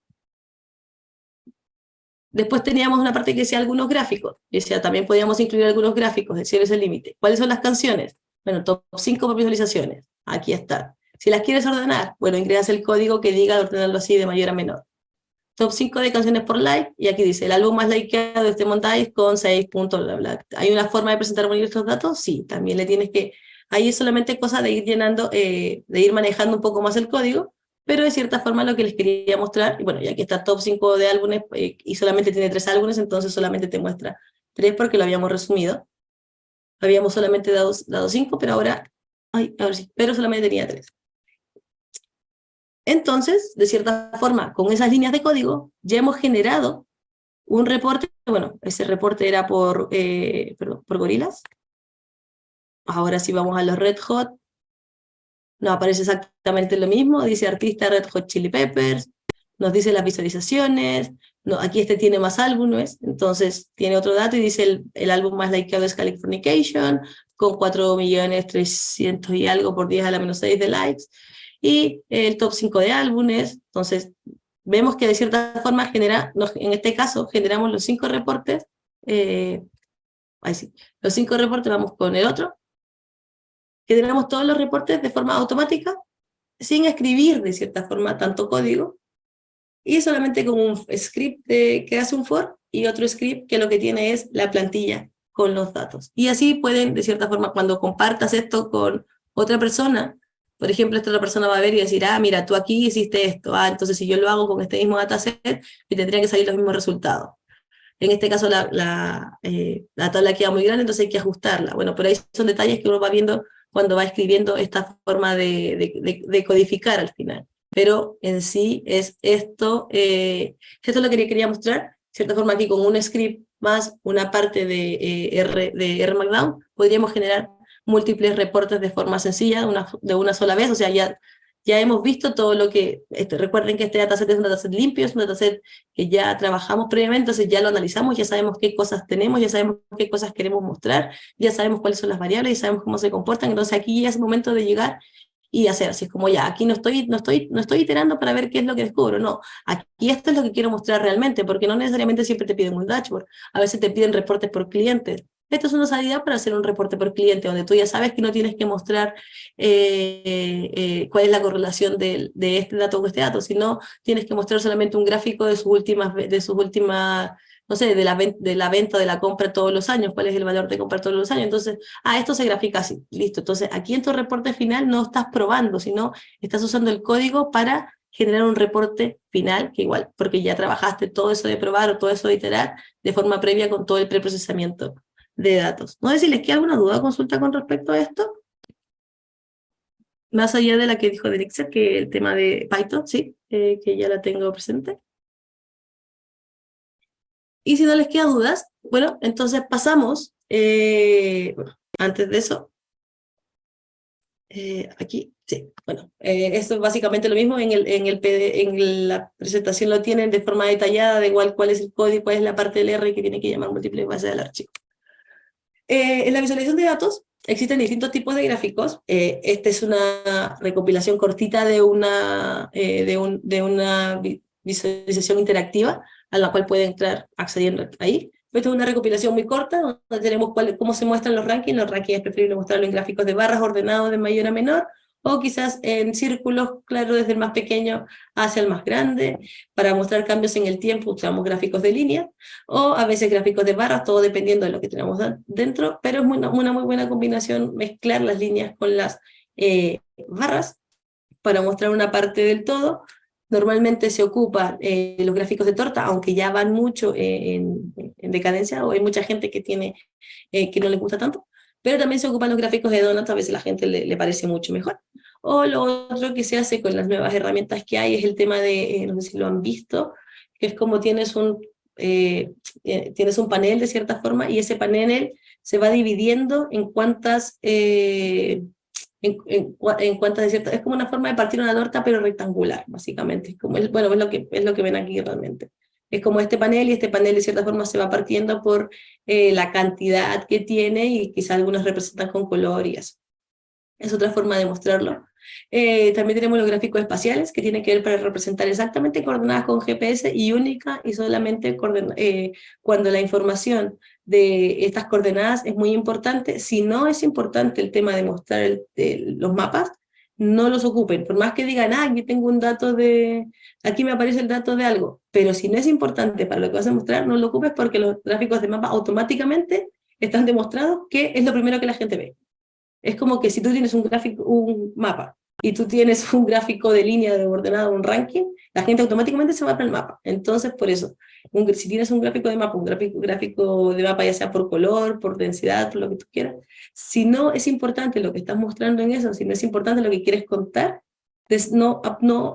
Después teníamos una parte que decía algunos gráficos, y decía, también podíamos incluir algunos gráficos, el cielo es el límite. ¿Cuáles son las canciones? Bueno, top 5 por visualizaciones, aquí está. Si las quieres ordenar, bueno, ingresas el código que diga de ordenarlo así de mayor a menor. Top 5 de canciones por like, y aquí dice, el álbum más likeado de este montaje con 6 puntos, bla, bla. ¿Hay una forma de presentar bonito estos datos? Sí, también le tienes que, ahí es solamente cosa de ir llenando, de ir manejando un poco más el código, pero de cierta forma lo que les quería mostrar, y bueno, ya que está top 5 de álbumes, y solamente tiene 3 álbumes, entonces solamente te muestra 3 porque lo habíamos resumido. Habíamos solamente dado 5, pero ahora sí, pero solamente tenía 3. Entonces, de cierta forma, con esas líneas de código, ya hemos generado un reporte. Bueno, ese reporte era por Gorillaz. Ahora sí vamos a los Red Hot. Nos aparece exactamente lo mismo, dice artista Red Hot Chili Peppers, nos dice las visualizaciones, no, aquí tiene más álbumes, entonces tiene otro dato y dice el álbum más likeado es Californication, con 4.300.000 y algo por 10 a la menos 6 de likes, y el top 5 de álbumes. Entonces vemos que de cierta forma en este caso generamos los 5 reportes, los 5 reportes, vamos con el otro, generamos todos los reportes de forma automática, sin escribir de cierta forma tanto código, y solamente con un script que hace un for, y otro script que lo que tiene es la plantilla con los datos. Y así pueden, de cierta forma, cuando compartas esto con otra persona, por ejemplo, esta otra persona va a ver y decir, mira, tú aquí hiciste esto, entonces si yo lo hago con este mismo dataset, me tendrían que salir los mismos resultados. En este caso la tabla queda muy grande, entonces hay que ajustarla. Bueno, por ahí son detalles que uno va viendo cuando va escribiendo esta forma de codificar al final. Pero en sí es esto es lo que quería mostrar. De cierta forma aquí con un script más una parte de R Markdown, podríamos generar múltiples reportes de forma sencilla, de una sola vez. O sea, ya hemos visto todo lo que, recuerden que este dataset es un dataset limpio, es un dataset que ya trabajamos previamente, entonces ya lo analizamos, ya sabemos qué cosas tenemos, ya sabemos qué cosas queremos mostrar, ya sabemos cuáles son las variables, ya sabemos cómo se comportan. Entonces aquí ya es el momento de llegar y hacer así, es como ya, aquí no estoy iterando para ver qué es lo que descubro, no, aquí esto es lo que quiero mostrar realmente, porque no necesariamente siempre te piden un dashboard, a veces te piden reportes por clientes. Esto es una salida para hacer un reporte por cliente, donde tú ya sabes que no tienes que mostrar cuál es la correlación de este dato con este dato, sino tienes que mostrar solamente un gráfico de sus últimas no sé, de la venta, de la compra todos los años, cuál es el valor de compra todos los años. Entonces, esto se grafica así, listo. Entonces, aquí en tu reporte final no estás probando, sino estás usando el código para generar un reporte final, que igual, porque ya trabajaste todo eso de probar o todo eso de iterar de forma previa con todo el preprocesamiento de datos. No sé si les queda alguna duda o consulta con respecto a esto. Más allá de la que dijo Dexter, que el tema de Python, sí, que ya la tengo presente. Y si no les queda dudas, bueno, entonces pasamos, bueno, antes de eso, aquí, sí, bueno, esto es básicamente lo mismo, en la presentación lo tienen de forma detallada, de igual cuál es el código, cuál es la parte del R que tiene que llamar múltiples bases del archivo. En la visualización de datos existen distintos tipos de gráficos. Esta es una recopilación cortita de una visualización interactiva a la cual pueden entrar accediendo ahí. Esta es una recopilación muy corta donde tenemos cómo se muestran los rankings. Los rankings es preferible mostrarlo en gráficos de barras ordenados de mayor a menor, o quizás en círculos, claro, desde el más pequeño hacia el más grande. Para mostrar cambios en el tiempo usamos gráficos de línea, o a veces gráficos de barras, todo dependiendo de lo que tenemos dentro, pero es una muy buena combinación mezclar las líneas con las barras para mostrar una parte del todo. Normalmente se ocupan los gráficos de torta, aunque ya van mucho en decadencia, o hay mucha gente que no les gusta tanto, pero también se ocupan los gráficos de donuts, a veces a la gente le parece mucho mejor. O lo otro que se hace con las nuevas herramientas que hay es el tema de, no sé si lo han visto, que es como tienes un panel de cierta forma, y ese panel se va dividiendo en cuántas de cierta, es como una forma de partir una torta pero rectangular, básicamente. Es como, bueno, es lo que ven aquí realmente. Es como este panel, y este panel de cierta forma se va partiendo por la cantidad que tiene, y quizá algunos representan con color y eso. Es otra forma de mostrarlo. También tenemos los gráficos espaciales, que tienen que ver para representar exactamente coordenadas con GPS, y única y solamente cuando la información de estas coordenadas es muy importante. Si no es importante el tema de mostrar los mapas, no los ocupen. Por más que digan, aquí tengo un dato aquí me aparece el dato de algo, pero si no es importante para lo que vas a mostrar, no lo ocupes, porque los gráficos de mapa automáticamente están demostrados que es lo primero que la gente ve. Es como que si tú tienes un mapa, y tú tienes un gráfico de línea de ordenado, un ranking, la gente automáticamente se va para el mapa. Entonces, por eso, si tienes un gráfico de mapa, un gráfico de mapa, ya sea por color, por densidad, por lo que tú quieras, si no es importante lo que estás mostrando en eso, si no es importante lo que quieres contar, pues no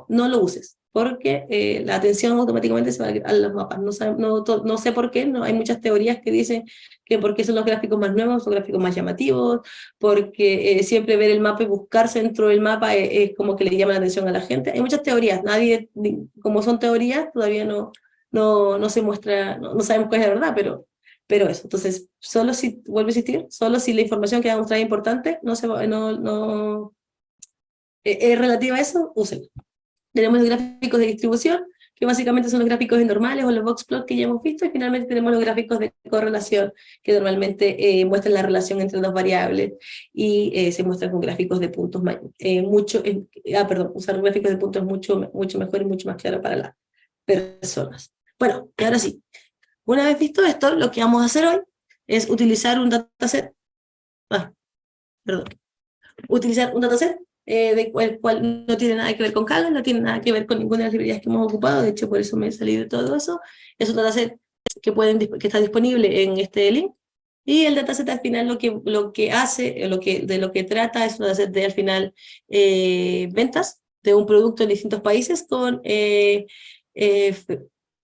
lo uses, porque la atención automáticamente se va a los mapas. No sé por qué, hay muchas teorías que dicen que porque son los gráficos más nuevos, son gráficos más llamativos, porque siempre ver el mapa y buscarse dentro del mapa es como que le llama la atención a la gente. Hay muchas teorías, como son teorías, todavía no se muestra, no sabemos cuál es la verdad, pero eso. Entonces, vuelvo a insistir, solo si la información que va a mostrar es importante, es relativa a eso, úsenlo. Tenemos los gráficos de distribución, que básicamente son los gráficos normales o los boxplot que ya hemos visto, y finalmente tenemos los gráficos de correlación, que normalmente muestran la relación entre dos variables, y se muestran con gráficos de puntos usar gráficos de puntos mucho mejor y mucho más claro para las personas. Bueno, y ahora sí, una vez visto esto, lo que vamos a hacer hoy es utilizar un dataset, utilizar un dataset de cual no tiene nada que ver con Kaggle, no tiene nada que ver con ninguna de las librerías que hemos ocupado. De hecho, por eso me he salido de todo eso. Es un dataset que está disponible en este link, y el dataset al final lo que hace, de lo que trata, es un dataset de al final ventas de un producto en distintos países, con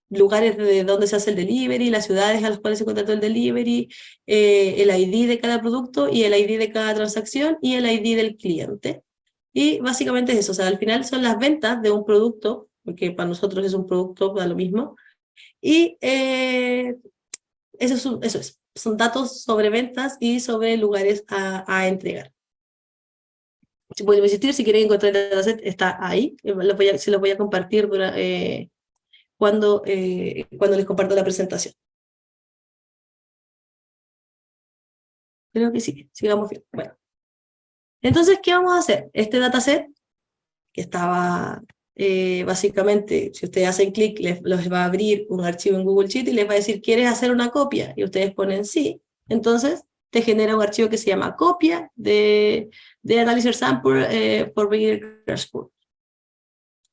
lugares de donde se hace el delivery, las ciudades a las cuales se contrató el delivery, el ID de cada producto, y el ID de cada transacción, y el ID del cliente. Y básicamente es eso, o sea, al final son las ventas de un producto, porque para nosotros es un producto, da lo mismo, y eso es, son datos sobre ventas y sobre lugares a entregar. vuelvo a insistir, si quieren encontrar el dataset, está ahí, se los voy a compartir cuando les comparto la presentación. Creo que sí, sigamos bien. Bueno. Entonces, ¿qué vamos a hacer? Este dataset, que estaba básicamente, si ustedes hacen clic, les va a abrir un archivo en Google Sheet y les va a decir, ¿quieres hacer una copia? Y ustedes ponen sí. Entonces, te genera un archivo que se llama copia de Analyzer Sample for Beginner Crash Course.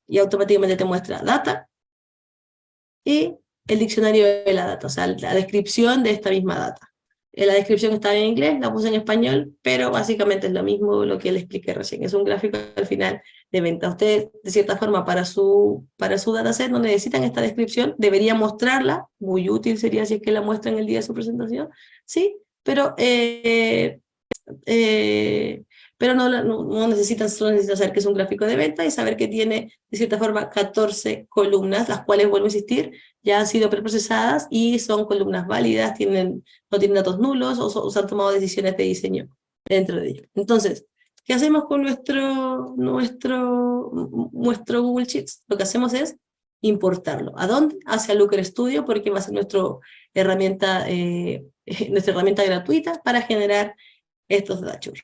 Y automáticamente te muestra data y el diccionario de la data, o sea, la descripción de esta misma data. La descripción está en inglés, la puse en español, pero básicamente es lo mismo lo que le expliqué recién. Es un gráfico al final de venta. Ustedes, de cierta forma, para su dataset no necesitan esta descripción, debería mostrarla, muy útil sería si es que la muestran el día de su presentación, sí, pero no necesitan, solo necesitan saber que es un gráfico de venta y saber que tiene, de cierta forma, 14 columnas, las cuales, vuelvo a insistir, ya han sido preprocesadas y son columnas válidas, no tienen datos nulos o se han tomado decisiones de diseño dentro de ellos. Entonces, ¿qué hacemos con nuestro Google Sheets? Lo que hacemos es importarlo. ¿A dónde? Hacia Looker Studio, porque va a ser nuestra herramienta gratuita para generar estos dashboards.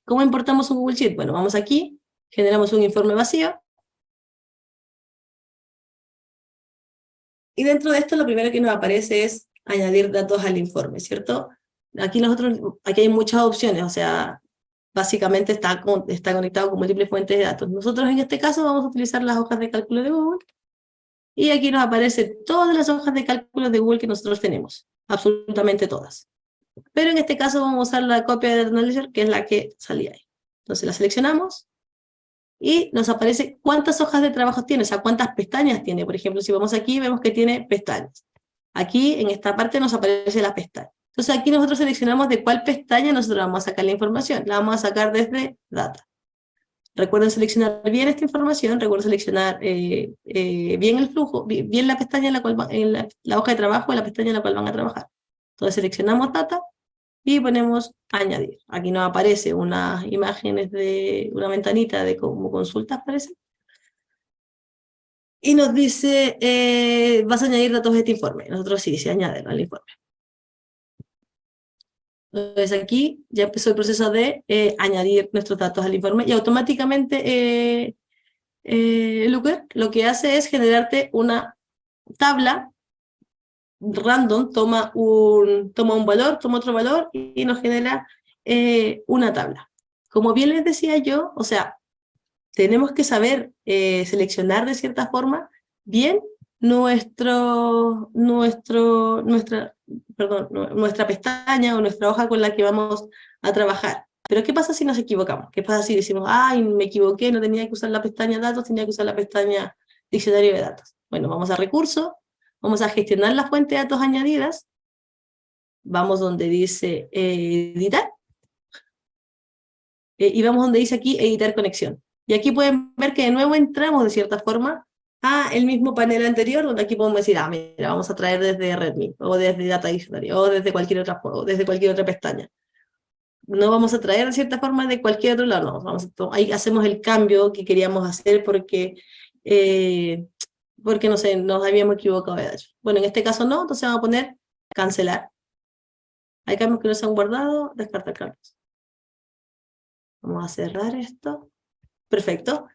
¿Cómo importamos un Google Sheet? Bueno, vamos aquí, generamos un informe vacío, y dentro de esto lo primero que nos aparece es añadir datos al informe, ¿cierto? Aquí hay muchas opciones, o sea, básicamente está conectado con múltiples fuentes de datos. Nosotros en este caso vamos a utilizar las hojas de cálculo de Google, y aquí nos aparecen todas las hojas de cálculo de Google que nosotros tenemos, absolutamente todas. Pero en este caso vamos a usar la copia de Data Analyzer, que es la que salía ahí. Entonces la seleccionamos, y nos aparece cuántas hojas de trabajo tiene, o sea, cuántas pestañas tiene. Por ejemplo, si vamos aquí, vemos que tiene pestañas. Aquí, en esta parte, nos aparece la pestaña. Entonces aquí nosotros seleccionamos de cuál pestaña nosotros vamos a sacar la información. La vamos a sacar desde Data. Recuerden seleccionar bien esta información, recuerden seleccionar bien el flujo, bien la pestaña en la cual la hoja de trabajo y la pestaña en la cual van a trabajar. Entonces seleccionamos Data y ponemos añadir. Aquí nos aparece unas imágenes de una ventanita de como consultas, parece. Y nos dice, vas a añadir datos de este informe. Nosotros sí, se añaden al informe. Entonces aquí ya empezó el proceso de añadir nuestros datos al informe y automáticamente Looker lo que hace es generarte una tabla random, toma un valor, toma otro valor y nos genera una tabla. Como bien les decía yo, o sea, tenemos que saber seleccionar de cierta forma bien nuestra pestaña o nuestra hoja con la que vamos a trabajar. Pero ¿qué pasa si nos equivocamos? ¿Qué pasa si decimos, ay, me equivoqué, no tenía que usar la pestaña datos, tenía que usar la pestaña diccionario de datos? Bueno, vamos a recursos, vamos a gestionar la fuente de datos añadidas, vamos donde dice editar, y vamos donde dice aquí editar conexión. Y aquí pueden ver que de nuevo entramos de cierta forma a el mismo panel anterior, donde aquí podemos decir, mira, vamos a traer desde REDME, o desde Data Dictionary, o desde cualquier otra pestaña. No vamos a traer de cierta forma de cualquier otro lado, no, ahí hacemos el cambio que queríamos hacer porque no sé, nos habíamos equivocado de datos. Bueno, en este caso no, entonces vamos a poner cancelar. Hay cambios que no se han guardado, descartar cambios. Vamos a cerrar esto. Perfecto.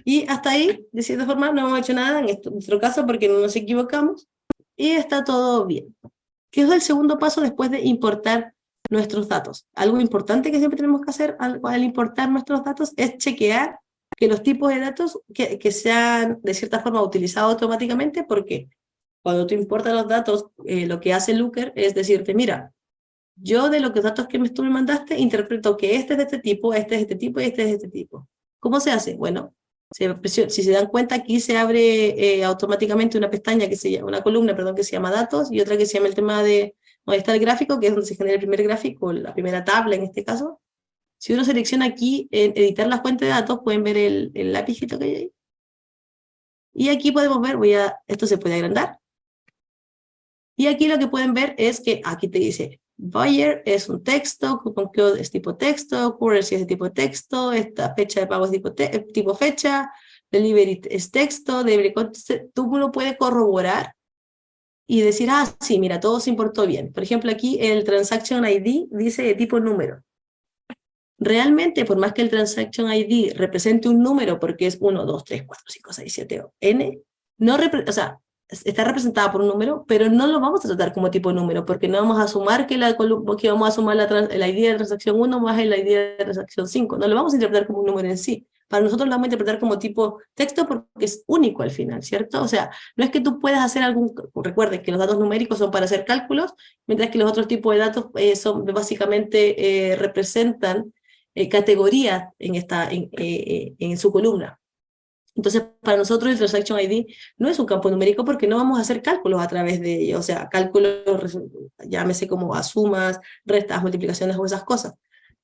Y hasta ahí, de cierta forma, no hemos hecho nada en nuestro caso porque no nos equivocamos y está todo bien. ¿Qué es el segundo paso después de importar nuestros datos? Algo importante que siempre tenemos que hacer al importar nuestros datos es chequear que los tipos de datos que sean de cierta forma utilizados automáticamente, porque cuando tú importas los datos, lo que hace Looker es decirte, mira, yo de los datos que tú me mandaste interpreto que este es de este tipo, este es de este tipo y este es de este tipo. ¿Cómo se hace? Bueno, si se dan cuenta, aquí se abre automáticamente una pestaña, una columna, perdón, que se llama datos, y otra que se llama el tema de donde está el gráfico, que es donde se genera el primer gráfico, la primera tabla en este caso. Si uno selecciona aquí, en editar la fuente de datos, pueden ver el lapicito que hay ahí. Y aquí podemos ver, esto se puede agrandar. Y aquí lo que pueden ver es que aquí te dice, buyer es un texto, coupon code es tipo texto, currency es de tipo texto, esta fecha de pago es tipo fecha, delivery es texto, delivery tú lo puedes corroborar y decir, ah, sí, mira, todo se importó bien. Por ejemplo, aquí el Transaction ID dice de tipo número. Realmente, por más que el Transaction ID represente un número, porque es 1, 2, 3, 4, 5, 6, 7, N, no o sea, está representada por un número, pero no lo vamos a tratar como tipo número, porque no vamos a sumar que vamos a sumar el ID de transacción 1 más el ID de transacción 5. No lo vamos a interpretar como un número en sí. Para nosotros lo vamos a interpretar como tipo texto porque es único al final, ¿cierto? O sea, no es que tú puedas hacer recuerden que los datos numéricos son para hacer cálculos, mientras que los otros tipos de datos son básicamente representan categorías en su columna. Entonces, para nosotros el Transaction ID no es un campo numérico porque no vamos a hacer cálculos a través de ello, o sea, cálculos, llámese como a sumas, restas, multiplicaciones o esas cosas,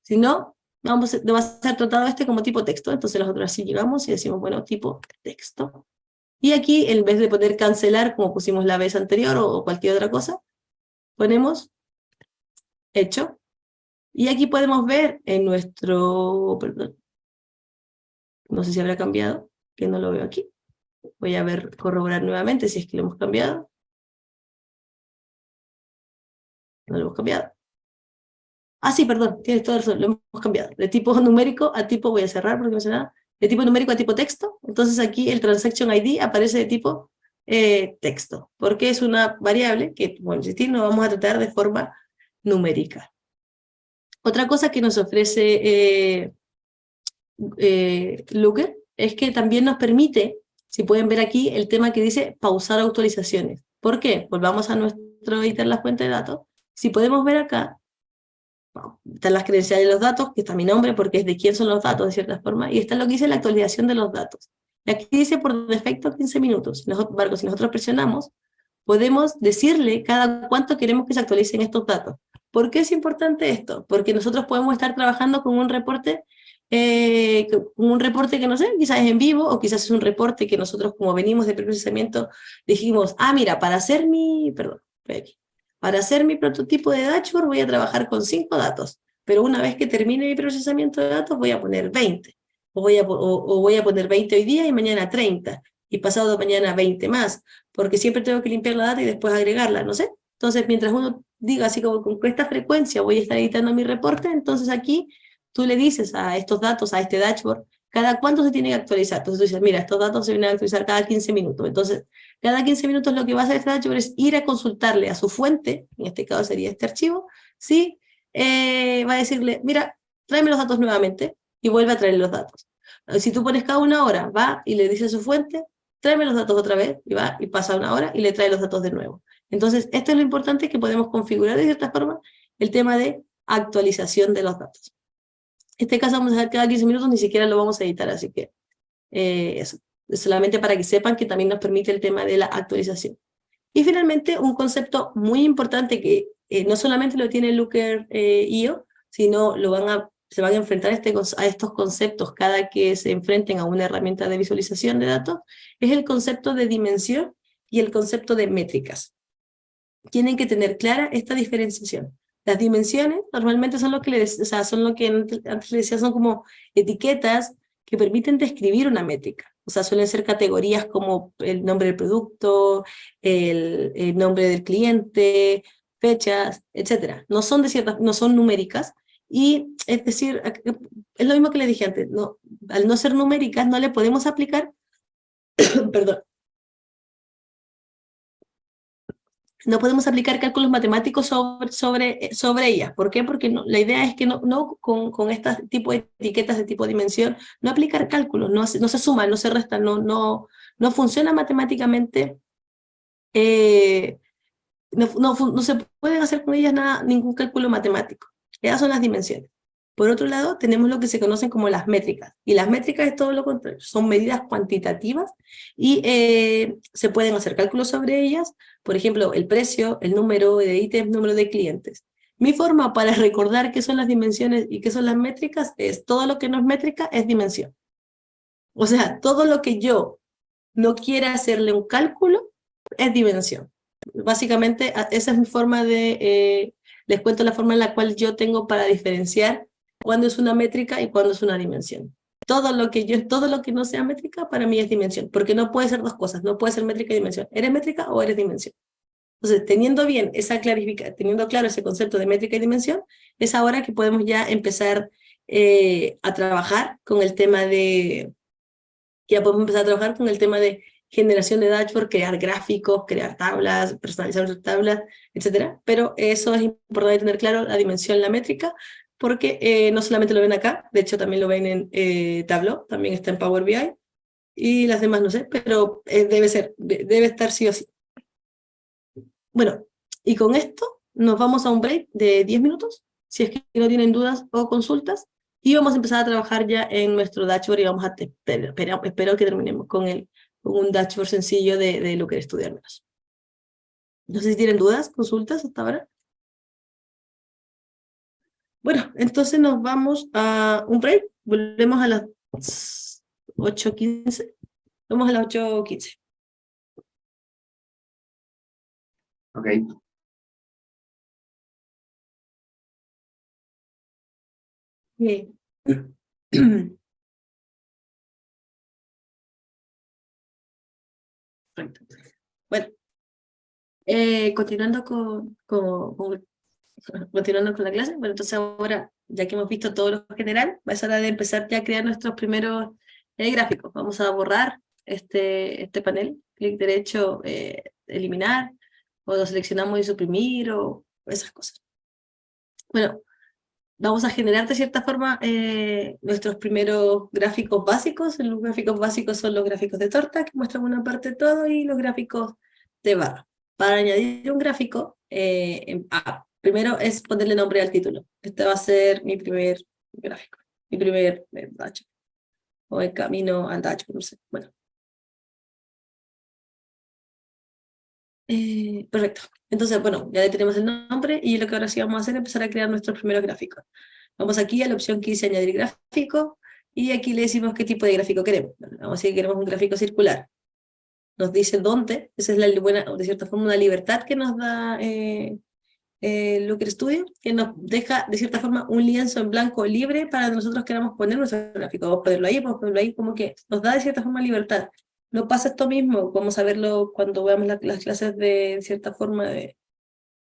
sino va a ser tratado como tipo texto. Entonces nosotros así llegamos y decimos, bueno, tipo texto. Y aquí, en vez de poner cancelar, como pusimos la vez anterior o cualquier otra cosa, ponemos hecho. Y aquí podemos ver en nuestro, perdón, no sé si habrá cambiado, que no lo veo aquí. Voy a corroborar nuevamente si es que lo hemos cambiado. No lo hemos cambiado. Ah, sí, perdón, tienes toda razón, lo hemos cambiado. De tipo numérico a tipo, voy a cerrar porque no sé nada, de tipo numérico a tipo texto. Entonces aquí el Transaction ID aparece de tipo texto, porque es una variable que, bueno, no vamos a tratar de forma numérica. Otra cosa que nos ofrece Looker es que también nos permite, si pueden ver aquí, el tema que dice pausar actualizaciones. ¿Por qué? Volvamos a nuestro editar la fuente de datos. Si podemos ver acá, están las credenciales de los datos, que está mi nombre porque es de quién son los datos de cierta forma, y está lo que dice la actualización de los datos. Y aquí dice por defecto 15 minutos. Sin embargo, si nosotros presionamos, podemos decirle cada cuánto queremos que se actualicen estos datos. ¿Por qué es importante esto? Porque nosotros podemos estar trabajando con un reporte que no sé, quizás es en vivo, o quizás es un reporte que nosotros, como venimos de preprocesamiento, dijimos, ah, mira, para hacer para hacer mi prototipo de dashboard voy a trabajar con 5 datos, pero una vez que termine mi procesamiento de datos voy a poner 20, o voy a poner 20 hoy día y mañana 30, y pasado mañana 20 más, porque siempre tengo que limpiar la data y después agregarla, no sé. Entonces, mientras uno diga así como con esta frecuencia voy a estar editando mi reporte, entonces aquí tú le dices a estos datos, a este dashboard, cada cuánto se tiene que actualizar. Entonces tú dices, mira, estos datos se vienen a actualizar cada 15 minutos. Entonces, cada 15 minutos lo que va a hacer este dashboard es ir a consultarle a su fuente, en este caso sería este archivo, ¿sí? Va a decirle, mira, tráeme los datos nuevamente, y vuelve a traer los datos. Si tú pones cada una hora, va y le dice a su fuente, tráeme los datos otra vez, y va y pasa una hora y le trae los datos de nuevo. Entonces, esto es lo importante, que podemos configurar de cierta forma el tema de actualización de los datos. En este caso vamos a hacer cada 15 minutos, ni siquiera lo vamos a editar, así que eso. Solamente para que sepan que también nos permite el tema de la actualización. Y finalmente, un concepto muy importante que no solamente lo tiene Looker IO, sino se van a enfrentar a estos conceptos cada que se enfrenten a una herramienta de visualización de datos, es el concepto de dimensión y el concepto de métricas. Tienen que tener clara esta diferenciación. Las dimensiones normalmente son lo que antes les decía, son como etiquetas que permiten describir una métrica. O sea, suelen ser categorías como el nombre del producto, el nombre del cliente, fechas, etc. No son numéricas, y es decir, es lo mismo que les dije antes, al no ser numéricas no le podemos aplicar, perdón, no podemos aplicar cálculos matemáticos sobre ellas. ¿Por qué? Porque la idea es que con este tipo de etiquetas de tipo dimensión, no aplicar cálculos, no se suman, no se restan, no funciona matemáticamente, no se puede hacer con ellas ningún cálculo matemático. Esas son las dimensiones. Por otro lado, tenemos lo que se conocen como las métricas, y las métricas es todo lo contrario, son medidas cuantitativas, y se pueden hacer cálculos sobre ellas, por ejemplo, el precio, el número de ítems, número de clientes. Mi forma para recordar qué son las dimensiones y qué son las métricas es, todo lo que no es métrica es dimensión. O sea, todo lo que yo no quiera hacerle un cálculo es dimensión. Básicamente, esa es mi forma de les cuento la forma en la cual yo tengo para diferenciar cuándo es una métrica y cuándo es una dimensión. Todo lo que no sea métrica para mí es dimensión, porque no puede ser dos cosas, no puede ser métrica y dimensión. ¿Eres métrica o eres dimensión? Entonces, teniendo bien esa teniendo claro ese concepto de métrica y dimensión, es ahora que podemos ya empezar a trabajar con el tema de, generación de dashboard, crear gráficos, crear tablas, personalizar las tablas, etcétera. Pero eso es importante tener claro, la dimensión, la métrica, porque no solamente lo ven acá, de hecho también lo ven en Tableau, también está en Power BI, y las demás no sé, pero debe estar sí o sí. Bueno, y con esto nos vamos a un break de 10 minutos, si es que no tienen dudas o consultas, y vamos a empezar a trabajar ya en nuestro dashboard y vamos a espero que terminemos con un dashboard sencillo de Looker Studio al menos. No sé si tienen dudas, consultas hasta ahora. Bueno, entonces nos vamos a un break, volvemos a las 8:15. Vamos a las 8:15. Ok. Bien. Bueno, continuando continuando con la clase, bueno, entonces ahora, ya que hemos visto todo lo general, es hora de empezar ya a crear nuestros primeros gráficos. Vamos a borrar este panel, clic derecho, eliminar, o lo seleccionamos y suprimir, o esas cosas. Bueno, vamos a generar de cierta forma nuestros primeros gráficos básicos. Los gráficos básicos son los gráficos de torta, que muestran una parte de todo, y los gráficos de barra. Para añadir un gráfico, primero es ponerle nombre al título. Este va a ser mi primer gráfico, mi primer dashboard, o el camino al dashboard, no sé. Bueno. Perfecto. Entonces, bueno, ya le tenemos el nombre, y lo que ahora sí vamos a hacer es empezar a crear nuestros primeros gráficos. Vamos aquí a la opción que dice añadir gráfico, y aquí le decimos qué tipo de gráfico queremos. Vamos a decir que queremos un gráfico circular. Nos dice dónde, esa es de cierta forma una libertad que nos da Looker Studio, que nos deja de cierta forma un lienzo en blanco libre para nosotros queramos poner nuestro gráfico. Vamos a podemos ponerlo ahí, como que nos da de cierta forma libertad. No pasa esto mismo, vamos a verlo cuando veamos las clases de cierta forma de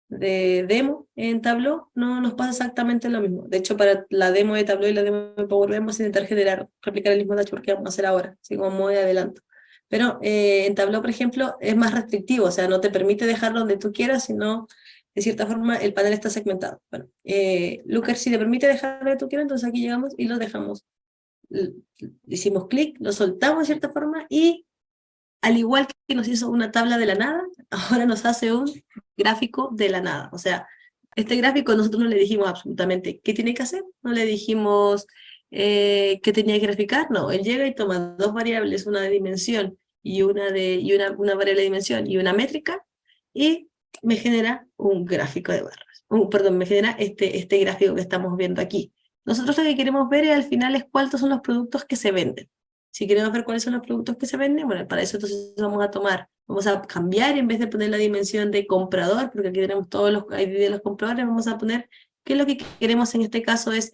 demo en Tableau. No nos pasa exactamente lo mismo. De hecho, para la demo de Tableau y la demo de Power BI vamos a intentar replicar el mismo dashboard que vamos a hacer ahora, así como modo de adelanto. Pero en Tableau, por ejemplo, es más restrictivo, o sea, no te permite dejarlo donde tú quieras, sino de cierta forma el panel está segmentado. Bueno, Looker sí te permite dejarlo donde tú quieras, entonces aquí llegamos y lo dejamos. Hicimos clic, lo soltamos de cierta forma, y al igual que nos hizo una tabla de la nada, ahora nos hace un gráfico de la nada. O sea, este gráfico nosotros no le dijimos absolutamente qué tiene que hacer, no le dijimos qué tenía que graficar, no, él llega y toma dos variables, una de dimensión y una variable de dimensión y una métrica, y me genera un gráfico de barras. Perdón, me genera este gráfico que estamos viendo aquí. Nosotros lo que queremos ver al final es cuáles son los productos que se venden. Si queremos ver cuáles son los productos que se venden, bueno, para eso entonces vamos a cambiar, en vez de poner la dimensión de comprador, porque aquí tenemos todos los ID de los compradores, vamos a poner que lo que queremos en este caso es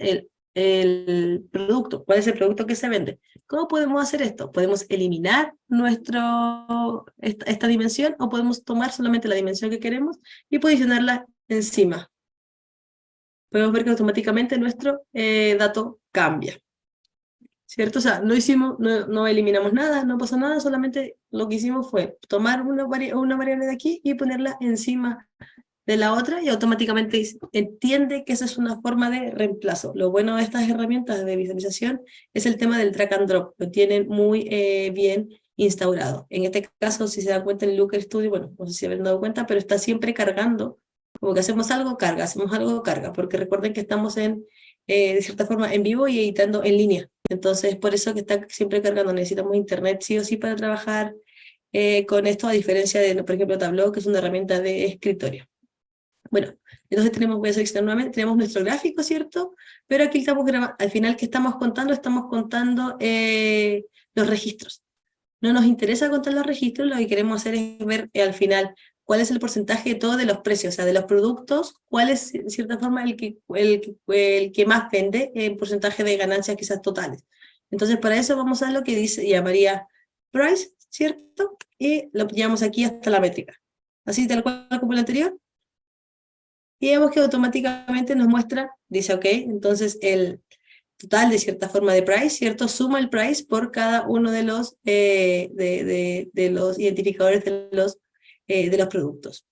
el producto. ¿Cuál es el producto que se vende? ¿Cómo podemos hacer esto? Podemos eliminar esta dimensión, o podemos tomar solamente la dimensión que queremos y posicionarla encima. Podemos ver que automáticamente nuestro dato cambia, ¿cierto? O sea, no eliminamos nada, no pasó nada, solamente lo que hicimos fue tomar una variable de aquí y ponerla encima de la otra, y automáticamente entiende que esa es una forma de reemplazo. Lo bueno de estas herramientas de visualización es el tema del drag and drop, lo tienen muy bien instaurado. En este caso, si se dan cuenta en Looker Studio, bueno, no sé si habían dado cuenta, pero está siempre cargando, como que hacemos algo, carga, porque recuerden que estamos de cierta forma en vivo y editando en línea. Entonces, por eso que está siempre cargando. Necesitamos internet sí o sí para trabajar con esto, a diferencia de, por ejemplo, Tableau, que es una herramienta de escritorio. Bueno, entonces voy a seleccionar nuevamente, tenemos nuestro gráfico, ¿cierto? Pero aquí al final, ¿qué estamos contando? Estamos contando los registros. No nos interesa contar los registros, lo que queremos hacer es ver al final cuál es el porcentaje de todo de los precios, o sea, de los productos, cuál es, en cierta forma, el que más vende en porcentaje de ganancias quizás totales. Entonces, para eso vamos a lo que dice, llamaría price, ¿cierto? Y lo llevamos aquí hasta la métrica. Así tal cual como el anterior. Y vemos que automáticamente nos muestra, dice, ok, entonces el total de cierta forma de price, ¿cierto? Suma el price por cada uno de los los identificadores de los productos.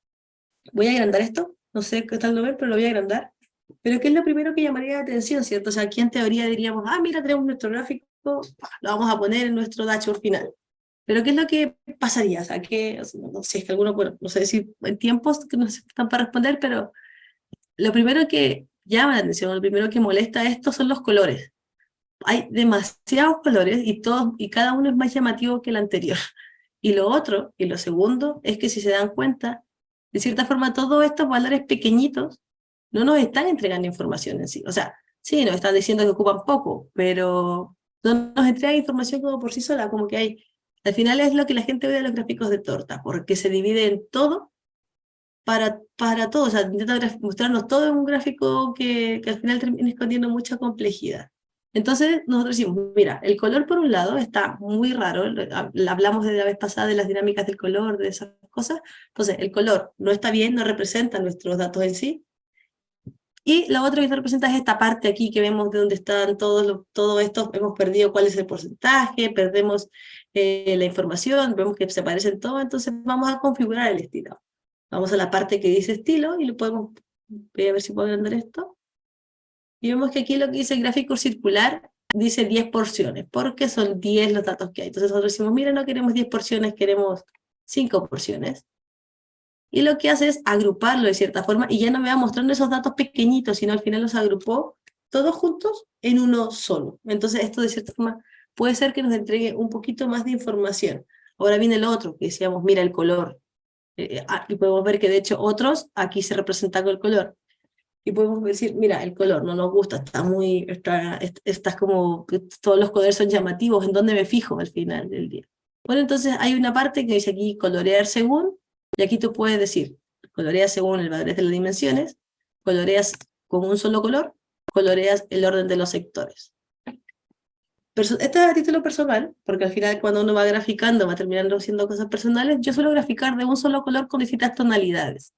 Voy a agrandar esto, no sé qué tal lo ven, pero lo voy a agrandar. Pero ¿qué es lo primero que llamaría la atención, cierto? O sea, aquí en teoría diríamos, ah, mira, tenemos nuestro gráfico, lo vamos a poner en nuestro dashboard final. Pero ¿qué es lo que pasaría? O sea, que, no sé, es que alguno, bueno, no sé si en tiempos que no están para responder, pero lo primero que llama la atención, lo primero que molesta esto son los colores. Hay demasiados colores y cada uno es más llamativo que el anterior. Y lo otro, y lo segundo, es que si se dan cuenta, de cierta forma todos estos valores pequeñitos no nos están entregando información en sí. O sea, sí, nos están diciendo que ocupan poco, pero no nos entregan información como por sí sola, como que hay, al final es lo que la gente ve de los gráficos de torta, porque se divide en todo para todo, o sea, intenta mostrarnos todo en un gráfico que al final termina escondiendo mucha complejidad. Entonces nosotros decimos, mira, el color por un lado está muy raro, hablamos de la vez pasada de las dinámicas del color, de esas cosas, entonces el color no está bien, no representa nuestros datos en sí, y lo otro que representa es esta parte aquí que vemos de donde están todo esto, hemos perdido cuál es el porcentaje, perdemos la información, vemos que se parecen todo, entonces vamos a configurar el estilo. Vamos a la parte que dice estilo y lo podemos, voy a ver si puedo agrandar esto. Y vemos que aquí lo que dice gráfico circular dice 10 porciones, porque son 10 los datos que hay. Entonces nosotros decimos, mira, no queremos 10 porciones, queremos 5 porciones. Y lo que hace es agruparlo de cierta forma y ya no me va mostrando esos datos pequeñitos, sino al final los agrupó todos juntos en uno solo. Entonces esto de cierta forma puede ser que nos entregue un poquito más de información. Ahora viene lo otro, que decíamos, mira el color. Y podemos ver que de hecho otros aquí se representa con el color. Y podemos decir, mira, el color no nos gusta, está como, todos los colores son llamativos, ¿en dónde me fijo al final del día? Bueno, entonces hay una parte que dice aquí colorear según, y aquí tú puedes decir, coloreas según el valor de las dimensiones, coloreas con un solo color, coloreas el orden de los sectores. Esto es a título personal, porque al final cuando uno va graficando va terminando haciendo cosas personales. Yo suelo graficar de un solo color con distintas tonalidades.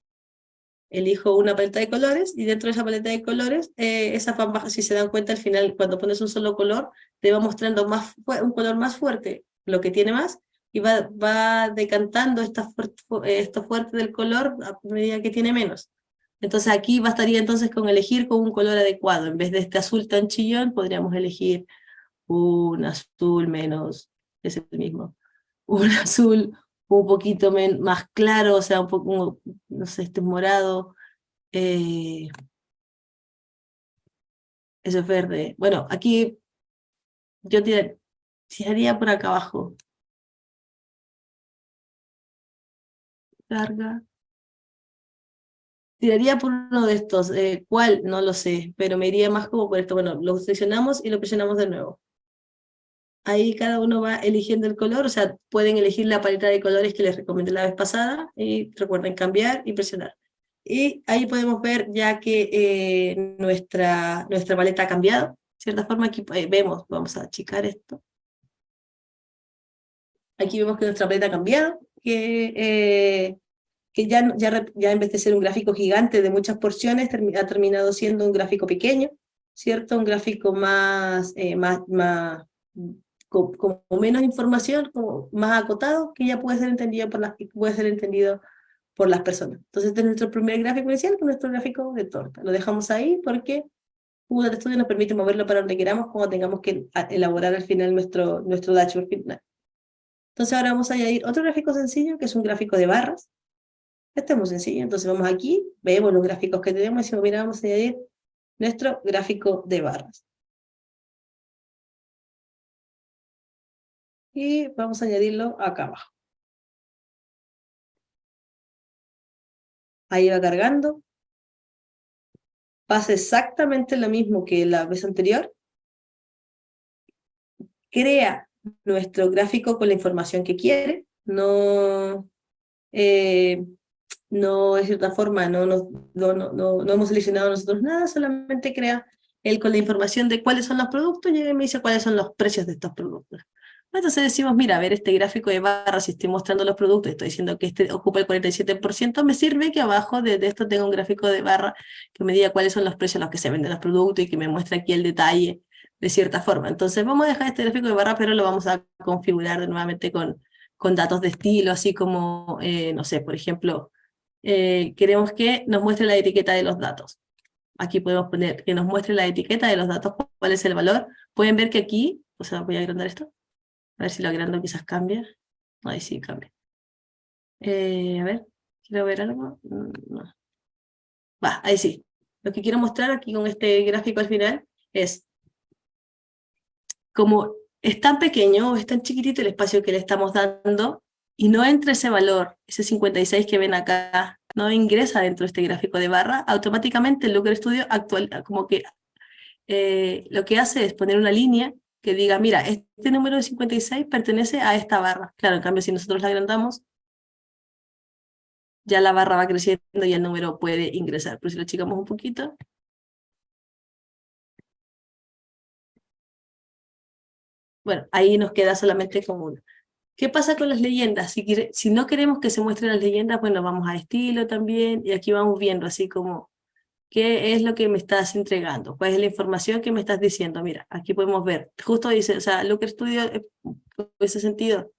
Elijo una paleta de colores y dentro de esa paleta de colores, esa van baja, si se dan cuenta al final cuando pones un solo color, te va mostrando un color más fuerte, lo que tiene más, y va decantando esto fuerte del color a medida que tiene menos. Entonces aquí bastaría entonces con elegir con un color adecuado. En vez de este azul tan chillón, podríamos elegir un azul menos, es el mismo, un azul un poquito más claro, o sea, un poco, no sé, este morado, eso es verde. Bueno, aquí yo tiraría por acá abajo. Carga. Tiraría por uno de estos, ¿cuál? No lo sé, pero me iría más como por esto. Bueno, lo seleccionamos y lo presionamos de nuevo. Ahí cada uno va eligiendo el color, o sea, pueden elegir la paleta de colores que les recomendé la vez pasada, y recuerden cambiar y presionar. Y ahí podemos ver ya que nuestra paleta ha cambiado. De cierta forma aquí vemos, vamos a achicar esto. Aquí vemos que nuestra paleta ha cambiado, que ya en vez de ser un gráfico gigante de muchas porciones, ha terminado siendo un gráfico pequeño, ¿cierto? Un gráfico con menos información, como más acotado, que ya puede ser entendido por las personas. Entonces este es nuestro primer gráfico inicial, que es nuestro gráfico de torta. Lo dejamos ahí porque Google Estudio nos permite moverlo para donde queramos cuando tengamos que elaborar al final nuestro dashboard final. Entonces ahora vamos a añadir otro gráfico sencillo, que es un gráfico de barras. Este es muy sencillo, entonces vamos aquí, vemos los gráficos que tenemos y decimos, mira, vamos a añadir nuestro gráfico de barras. Y vamos a añadirlo acá abajo. Ahí va cargando. Pasa exactamente lo mismo que la vez anterior. Crea nuestro gráfico con la información que quiere. No, no, de cierta forma, no hemos seleccionado nosotros nada, solamente crea él con la información de cuáles son los productos, llega y me dice cuáles son los precios de estos productos. Entonces decimos, mira, a ver, este gráfico de barra, si estoy mostrando los productos, estoy diciendo que este ocupa el 47%, me sirve que abajo de esto tenga un gráfico de barra que me diga cuáles son los precios a los que se venden los productos y que me muestre aquí el detalle de cierta forma. Entonces vamos a dejar este gráfico de barra, pero lo vamos a configurar nuevamente con datos de estilo, así como, no sé, por ejemplo, queremos que nos muestre la etiqueta de los datos. Aquí podemos poner que nos muestre la etiqueta de los datos, cuál es el valor. Pueden ver que aquí, o sea, voy a agrandar esto, a ver si lo agrando quizás cambia. Ahí sí cambia. A ver, ¿quiero ver algo? No. Va, ahí sí. Lo que quiero mostrar aquí con este gráfico al final es como es tan pequeño o es tan chiquitito el espacio que le estamos dando y no entra ese valor, ese 56 que ven acá, no ingresa dentro de este gráfico de barra, automáticamente el Looker Studio actual, como que lo que hace es poner una línea que diga, mira, este número de 56 pertenece a esta barra. Claro, en cambio, si nosotros la agrandamos, ya la barra va creciendo y el número puede ingresar. Pero si lo achicamos un poquito, bueno, ahí nos queda solamente como uno. ¿Qué pasa con las leyendas? Si no queremos que se muestren las leyendas, bueno, vamos a estilo también, y aquí vamos viendo así como, ¿qué es lo que me estás entregando? ¿Cuál es la información que me estás diciendo? Mira, aquí podemos ver, justo dice, o sea, Looker Studio, en ese sentido,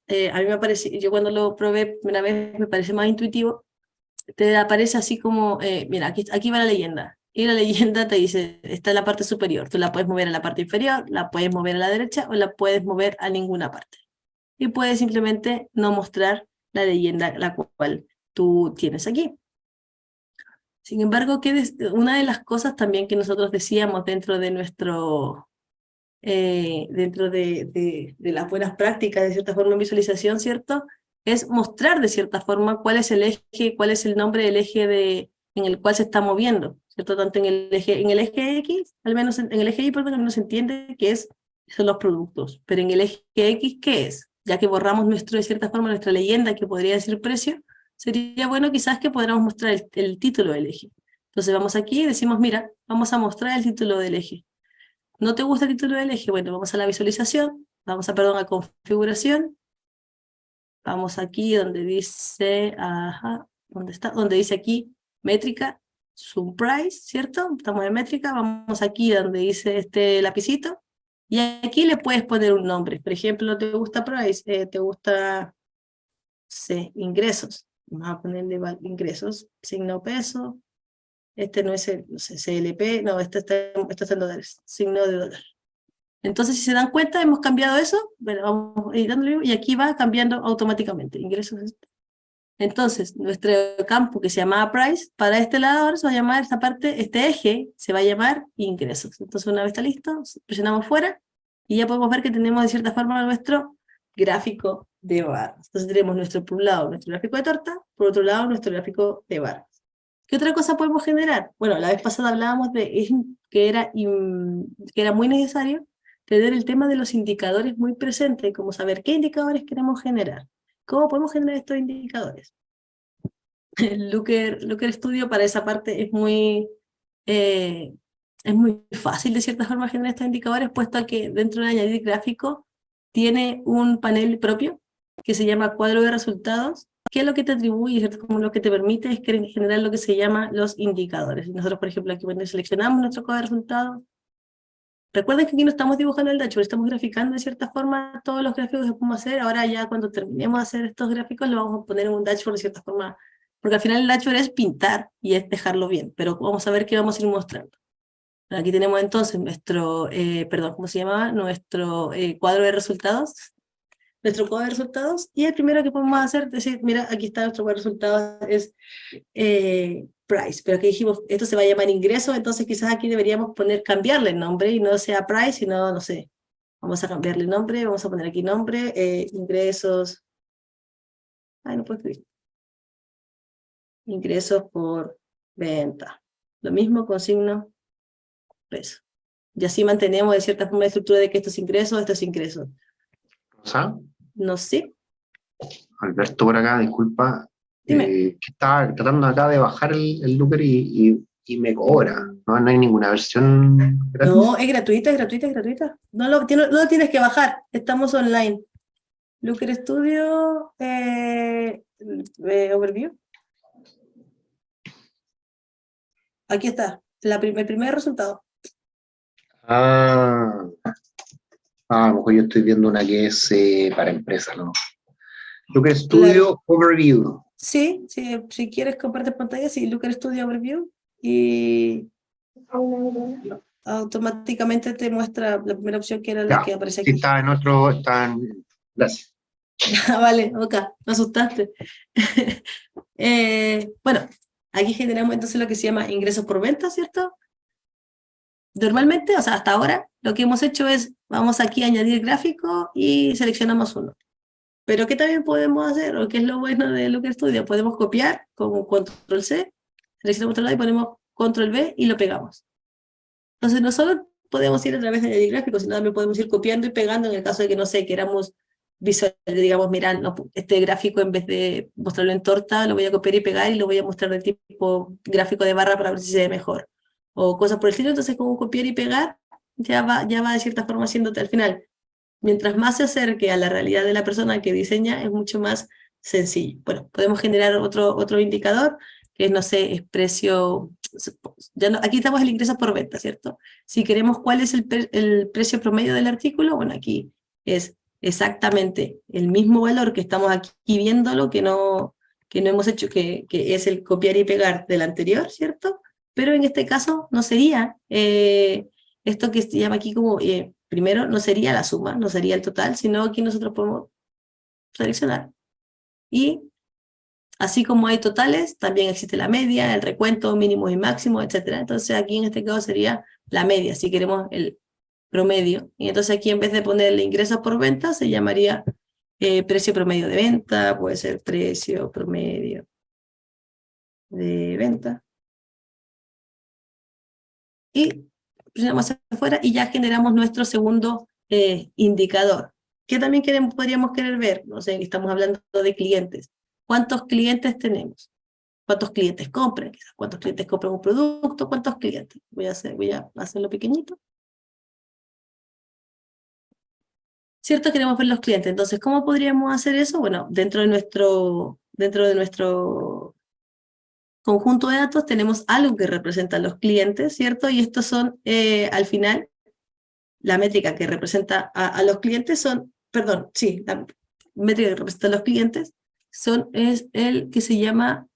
a mí me parece, yo cuando lo probé una vez me parece más intuitivo, te aparece así como, mira, aquí va la leyenda, y la leyenda te dice, está en la parte superior, tú la puedes mover a la parte inferior, la puedes mover a la derecha o la puedes mover a ninguna parte. Y puedes simplemente no mostrar la leyenda la cual tú tienes aquí. Sin embargo, una de las cosas también que nosotros decíamos dentro de dentro de las buenas prácticas, de cierta forma en visualización, ¿cierto? Es mostrar de cierta forma cuál es el eje, cuál es el nombre del eje en el cual se está moviendo, ¿cierto? Tanto en el eje X, al menos en el eje Y, perdón, al menos se entiende que son los productos, pero en el eje X, ¿qué es? Ya que borramos de cierta forma, nuestra leyenda, que podría decir precio, sería bueno quizás que podamos mostrar el título del eje. Entonces vamos aquí y decimos, mira, vamos a mostrar el título del eje. ¿No te gusta el título del eje? Bueno, vamos a la visualización, perdón, a configuración, vamos aquí donde dice, ¿dónde está? Donde dice aquí, métrica, zoom price, ¿cierto? Estamos en métrica, vamos aquí donde dice este lapicito, y aquí le puedes poner un nombre. Por ejemplo, ¿te gusta price? ¿Te gusta, ingresos? Vamos a ponerle ingresos, signo peso, este no es el, no sé, CLP, no, esto está en dólares, signo de dólar. Entonces, si se dan cuenta, hemos cambiado eso, bueno, vamos editándolo y aquí va cambiando automáticamente, ingresos. Entonces, nuestro campo que se llamaba price, para este lado ahora se va a llamar esta parte, este eje, se va a llamar ingresos. Entonces, una vez está listo, presionamos fuera y ya podemos ver que tenemos de cierta forma nuestro gráfico de barras. Entonces tenemos por un lado nuestro gráfico de torta, por otro lado nuestro gráfico de barras. ¿Qué otra cosa podemos generar? Bueno, la vez pasada hablábamos de que era muy necesario tener el tema de los indicadores muy presente, como saber qué indicadores queremos generar. ¿Cómo podemos generar estos indicadores? El Looker Studio para esa parte es muy fácil de cierta forma generar estos indicadores, puesto que dentro de añadir gráfico tiene un panel propio que se llama cuadro de resultados, que es lo que te atribuye, ¿cierto? Como lo que te permite es generar lo que se llama los indicadores. Nosotros, por ejemplo, aquí cuando seleccionamos nuestro cuadro de resultados, recuerden que aquí no estamos dibujando el dashboard, estamos graficando de cierta forma todos los gráficos que podemos hacer. Ahora ya cuando terminemos de hacer estos gráficos, lo vamos a poner en un dashboard de cierta forma, porque al final el dashboard es pintar y es dejarlo bien, pero vamos a ver qué vamos a ir mostrando. Aquí tenemos entonces nuestro, ¿cómo se llamaba? Nuestro cuadro de resultados. Nuestro cuadro de resultados, y el primero que podemos hacer es decir, mira, aquí está nuestro cuadro de resultados, es price, pero aquí dijimos, esto se va a llamar ingreso, entonces quizás aquí deberíamos cambiarle el nombre, y no sea price, sino, no sé, vamos a cambiarle el nombre, vamos a poner aquí nombre, ingresos, no puedo escribir, ingresos por venta, lo mismo con signo peso, y así mantenemos de cierta forma la estructura de que estos ingresos, ¿Rosa? no sé. Alberto por acá, disculpa. Dime. Que estaba tratando acá de bajar el Looker y me cobra. No, no hay ninguna versión gratis. No, es gratuita, es gratuita, es gratuita. No lo tienes que bajar, estamos online. Looker Studio, Overview. Aquí está, el primer resultado. Ah, a lo mejor yo estoy viendo una que es para empresas, ¿no? Looker Studio Overview. Sí, sí, si quieres compartir pantalla, sí, Looker Studio Overview y automáticamente te muestra la primera opción que era la Ya, que aparece sí, aquí. está en otro, está en... Gracias. Vale, ok, me asustaste. Bueno, aquí generamos entonces lo que se llama ingresos por venta, ¿cierto? Normalmente, o sea, hasta ahora, lo que hemos hecho es, vamos aquí a añadir gráfico y seleccionamos uno. Pero ¿qué también podemos hacer? O qué es lo bueno de Looker Studio, podemos copiar como control C, seleccionamos otro lado y ponemos control V y lo pegamos. Entonces no solo podemos ir a través de añadir gráficos, sino también podemos ir copiando y pegando en el caso de que, no sé, queramos visual, digamos, mira, no, este gráfico en vez de mostrarlo en torta, lo voy a copiar y pegar y lo voy a mostrar de tipo gráfico de barra para ver si se ve mejor. O cosas por el estilo, entonces como copiar y pegar ya va de cierta forma haciéndote al final. Mientras más se acerque a la realidad de la persona que diseña, es mucho más sencillo. Bueno, podemos generar otro indicador, que es, no sé, es precio, ya no, aquí estamos el ingreso por venta, ¿cierto? Si queremos cuál es el precio promedio del artículo, bueno, aquí es exactamente el mismo valor que estamos aquí viéndolo, que no hemos hecho, que es el copiar y pegar del anterior, ¿cierto? Pero en este caso no sería esto que se llama aquí como, primero no sería la suma, no sería el total, sino aquí nosotros podemos seleccionar. Y así como hay totales, también existe la media, el recuento, mínimo y máximo, etc. Entonces aquí en este caso sería la media, si queremos el promedio. Y entonces aquí en vez de ponerle ingresos por venta, se llamaría precio promedio de venta, puede ser precio promedio de venta. Y presionamos hacia afuera y ya generamos nuestro segundo indicador. ¿Qué también podríamos querer ver? No sé, estamos hablando de clientes. ¿Cuántos clientes tenemos? ¿Cuántos clientes compran? Quizás cuántos clientes compran un producto, cuántos clientes. Voy a hacerlo pequeñito. ¿Cierto? Queremos ver los clientes. Entonces, ¿cómo podríamos hacer eso? Bueno, dentro de nuestro conjunto de datos tenemos algo que representa a los clientes, ¿cierto? Y estos son, al final, la métrica que representa a los clientes son, perdón, sí, la métrica que representa a los clientes es el que se llama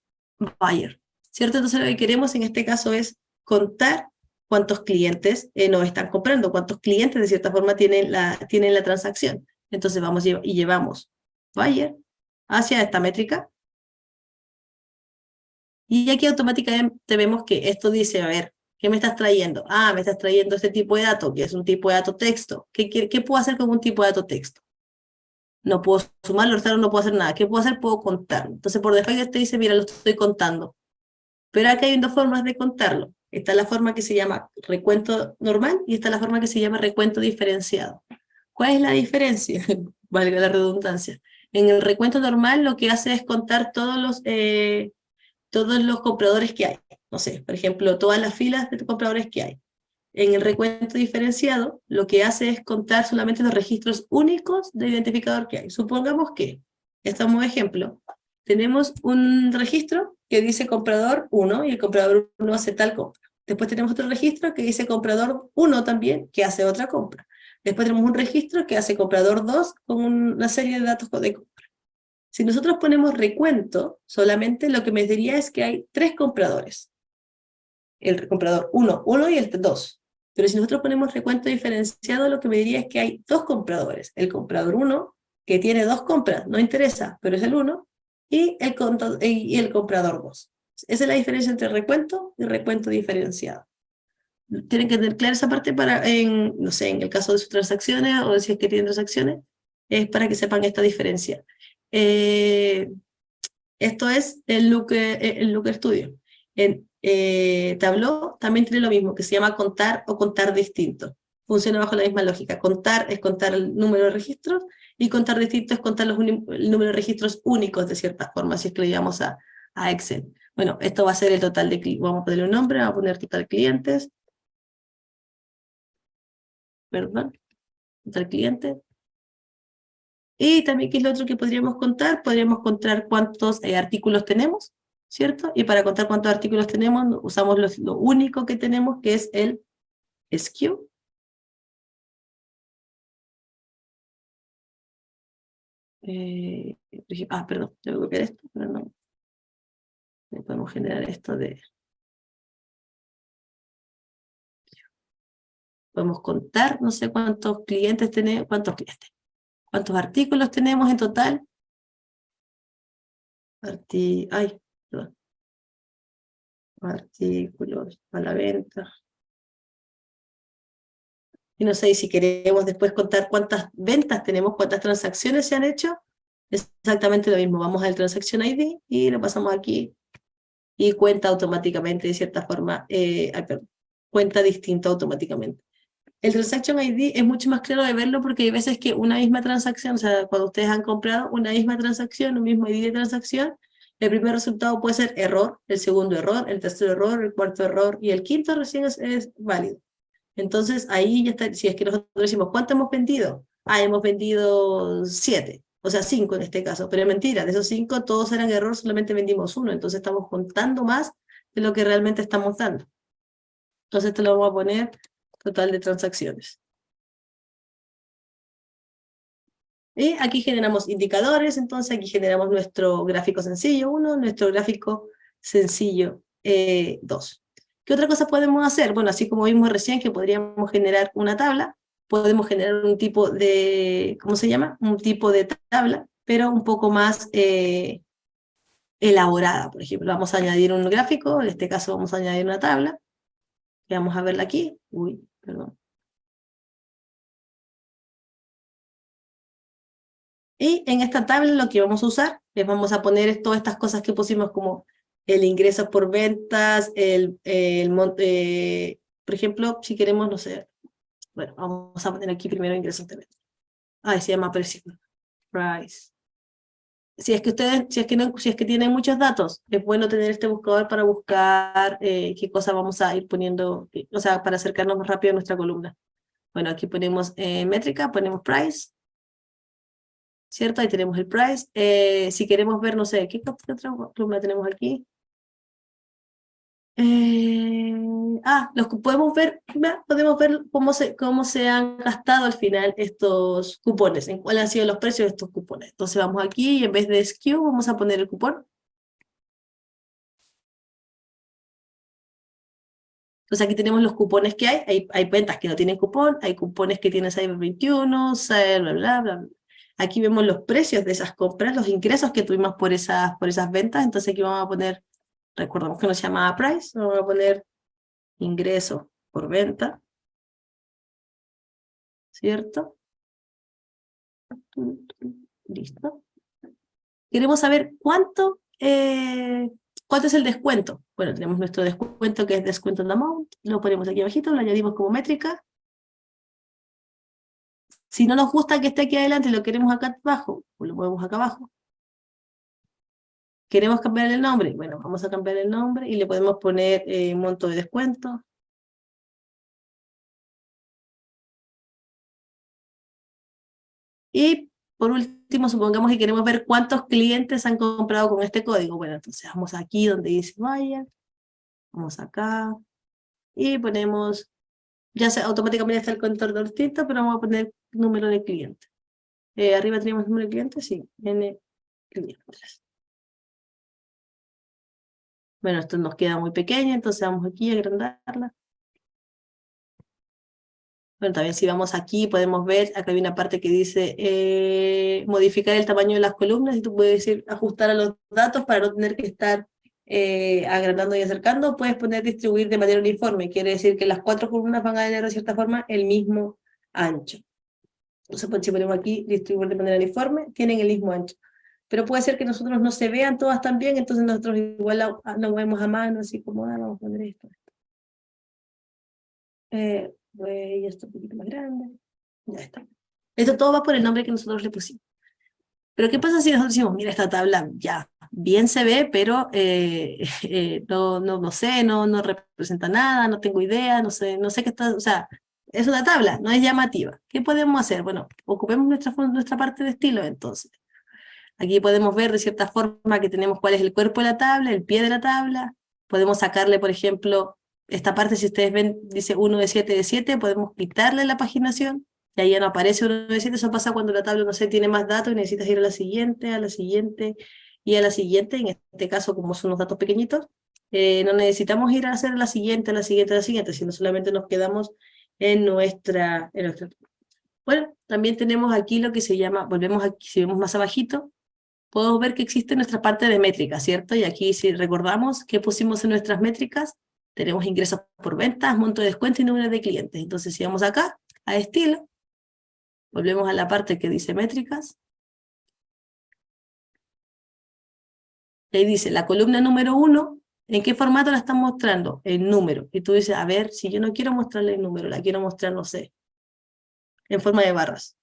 buyer, ¿cierto? Entonces lo que queremos en este caso es contar cuántos clientes nos están comprando, cuántos clientes de cierta forma tienen la transacción. Entonces vamos y llevamos buyer hacia esta métrica. Y aquí automáticamente vemos que esto dice, a ver, ¿qué me estás trayendo? Ah, me estás trayendo este tipo de dato, que es un tipo de dato texto. ¿Qué puedo hacer con un tipo de dato texto? No puedo sumarlo, restarlo, no puedo hacer nada. ¿Qué puedo hacer? Puedo contar. Entonces, por defecto te dice, mira, lo estoy contando. Pero acá hay dos formas de contarlo. Está la forma que se llama recuento normal y está la forma que se llama recuento diferenciado. ¿Cuál es la diferencia? Valga la redundancia. En el recuento normal lo que hace es contar todos los compradores que hay. No sé, por ejemplo, todas las filas de compradores que hay. En el recuento diferenciado, lo que hace es contar solamente los registros únicos de identificador que hay. Supongamos que, estamos de ejemplo, tenemos un registro que dice comprador 1 y el comprador 1 hace tal compra. Después tenemos otro registro que dice comprador 1 también, que hace otra compra. Después tenemos un registro que hace comprador 2 con una serie de datos de compra. Si nosotros ponemos recuento, solamente lo que me diría es que hay 3 compradores. El comprador 1 y el 2. Pero si nosotros ponemos recuento diferenciado, lo que me diría es que hay 2 compradores. El comprador 1, que tiene 2 compras, no interesa, pero es el 1, y el comprador 2. Esa es la diferencia entre recuento y recuento diferenciado. Tienen que tener clara esa parte no sé, en el caso de sus transacciones o si es que tienen transacciones, es para que sepan esta diferencia. Esto es el Looker Studio. En Tableau también tiene lo mismo, que se llama contar o contar distinto. funciona bajo la misma lógica. Contar es contar el número de registros, y contar distinto es contar el número de registros únicos de cierta forma, si es que lo llevamos a Excel. Bueno, esto va a ser el total de clientes. Vamos a ponerle un nombre, vamos a poner total clientes. Perdón. Total clientes. Y también, ¿qué es lo otro que podríamos contar? Podríamos contar cuántos artículos tenemos, ¿cierto? Y para contar cuántos artículos tenemos, usamos lo único que tenemos, que es el SKU. Perdón, tengo que copiar esto, pero no. Podemos generar esto de... Podemos contar, no sé cuántos clientes tenemos, cuántos artículos tenemos en total. Perdón. Artículos a la venta. Y no sé si queremos después contar cuántas ventas tenemos, cuántas transacciones se han hecho. Es exactamente lo mismo. Vamos al Transaction ID y lo pasamos aquí y cuenta automáticamente, de cierta forma, cuenta distinto automáticamente. El Transaction ID es mucho más claro de verlo porque hay veces que una misma transacción, o sea, cuando ustedes han comprado una misma transacción, un mismo ID de transacción, el primer resultado puede ser error, el segundo error, el tercer error, el cuarto error, y el quinto recién es válido. Entonces ahí ya está, si es que nosotros decimos, ¿cuánto hemos vendido? Hemos vendido 7, o sea 5 en este caso, pero es mentira, de esos 5 todos eran error, solamente vendimos 1, entonces estamos contando más de lo que realmente estamos dando. Entonces esto lo vamos a poner total de transacciones. Y aquí generamos indicadores, entonces aquí generamos nuestro gráfico sencillo 1, nuestro gráfico sencillo 2. ¿Qué otra cosa podemos hacer? Bueno, así como vimos recién que podríamos generar una tabla, podemos generar un tipo de, ¿cómo se llama? Un tipo de tabla, pero un poco más elaborada. Por ejemplo, vamos a añadir un gráfico, en este caso vamos a añadir una tabla, y vamos a verla aquí. Perdón. Y en esta tabla lo que vamos a usar, les vamos a poner todas estas cosas que pusimos como el ingreso por ventas, por ejemplo, si queremos, no sé, bueno, vamos a poner aquí primero ingresos de ventas. Se llama precio. Price. Si es que tienen muchos datos, es bueno tener este buscador para buscar qué cosa vamos a ir poniendo, o sea, para acercarnos más rápido a nuestra columna. Bueno, aquí ponemos métrica, ponemos price, ¿cierto? Ahí tenemos el price. Si queremos ver, no sé, ¿qué otra columna tenemos aquí? Los que podemos ver cómo se han gastado al final estos cupones, en cuáles han sido los precios de estos cupones. Entonces vamos aquí y en vez de SKU vamos a poner el cupón. Entonces aquí tenemos los cupones que hay ventas que no tienen cupón, hay cupones que tienen Cyber 21, Cyber bla, bla, bla, bla. Aquí vemos los precios de esas compras, los ingresos que tuvimos por esas ventas, entonces aquí vamos a poner, recordamos que nos llamaba price, vamos a poner ingreso por venta, ¿cierto? Listo. Queremos saber cuánto es el descuento. Bueno, tenemos nuestro descuento que es descuento en amount, lo ponemos aquí abajito, lo añadimos como métrica. Si no nos gusta que esté aquí adelante y lo queremos acá abajo, pues lo movemos acá abajo. ¿Queremos cambiar el nombre? Bueno, vamos a cambiar el nombre y le podemos poner monto de descuento. Y por último, supongamos que queremos ver cuántos clientes han comprado con este código. Bueno, entonces vamos aquí donde dice vaya, vamos acá, y ponemos, automáticamente está el contador distinto, pero vamos a poner número de clientes. Arriba tenemos número de clientes, sí, N clientes. Bueno, esto nos queda muy pequeño, entonces vamos aquí a agrandarla. Bueno, también si vamos aquí podemos ver, acá hay una parte que dice modificar el tamaño de las columnas, y tú puedes decir ajustar a los datos para no tener que estar agrandando y acercando. Puedes poner distribuir de manera uniforme, quiere decir que las 4 columnas van a tener de cierta forma el mismo ancho. Entonces si ponemos aquí distribuir de manera uniforme, tienen el mismo ancho. Pero puede ser que nosotros no se vean todas tan bien, entonces nosotros igual lo vemos a mano, así como, vamos a poner esto. Y esto un poquito más grande. Ya está. Esto todo va por el nombre que nosotros le pusimos. Pero ¿qué pasa si nosotros decimos, mira, esta tabla ya bien se ve, pero no sé, no representa nada, no tengo idea, no sé qué está, o sea, es una tabla, no es llamativa. ¿Qué podemos hacer? Bueno, ocupemos nuestra parte de estilo entonces. Aquí podemos ver de cierta forma que tenemos cuál es el cuerpo de la tabla, el pie de la tabla. Podemos sacarle, por ejemplo, esta parte, si ustedes ven, dice 1 de 7 de 7, podemos quitarle la paginación, y ahí ya no aparece 1 de 7, eso pasa cuando la tabla, no sé, tiene más datos y necesitas ir a la siguiente, y a la siguiente, en este caso, como son unos datos pequeñitos, no necesitamos ir a hacer la siguiente, sino solamente nos quedamos en nuestra. Bueno, también tenemos aquí lo que se llama, volvemos aquí, si vemos más abajito, podemos ver que existe nuestra parte de métricas, ¿cierto? Y aquí si recordamos qué pusimos en nuestras métricas, tenemos ingresos por ventas, monto de descuento y número de clientes. Entonces si vamos acá, a estilo, volvemos a la parte que dice métricas, y ahí dice la columna número 1, ¿en qué formato la están mostrando? En número. Y tú dices, a ver, si yo no quiero mostrarle el número, la quiero mostrar, no sé, en forma de barras.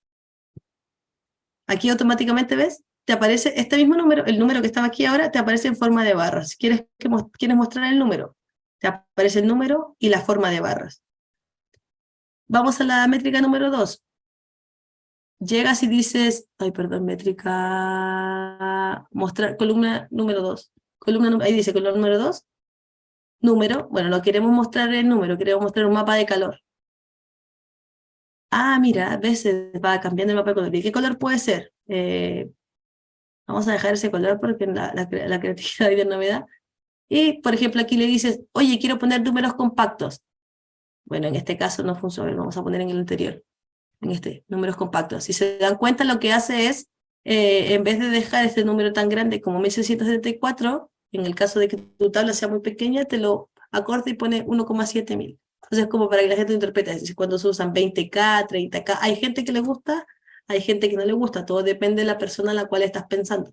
Aquí automáticamente ves, te aparece este mismo número, el número que estaba aquí ahora, te aparece en forma de barras. ¿Quieres mostrar el número? Te aparece el número y la forma de barras. Vamos a la métrica número 2. Llegas y dices, ay, perdón, métrica, mostrar, columna número 2. Ahí dice columna número 2. Número, bueno, no queremos mostrar el número, queremos mostrar un mapa de calor. Ah, mira, a veces va cambiando el mapa de color. ¿Y qué color puede ser? Vamos a dejar ese color porque la creatividad de novedad. Y, por ejemplo, aquí le dices, oye, quiero poner números compactos. Bueno, en este caso no funciona, vamos a poner en el anterior, en este, números compactos. Si se dan cuenta, lo que hace es, en vez de dejar este número tan grande como 1674, en el caso de que tu tabla sea muy pequeña, te lo acorta y pone 1,7 mil. Entonces, como para que la gente lo interprete, es decir, cuando se usan 20K, 30K, hay gente que le gusta, hay gente que no le gusta, todo depende de la persona a la cual estás pensando.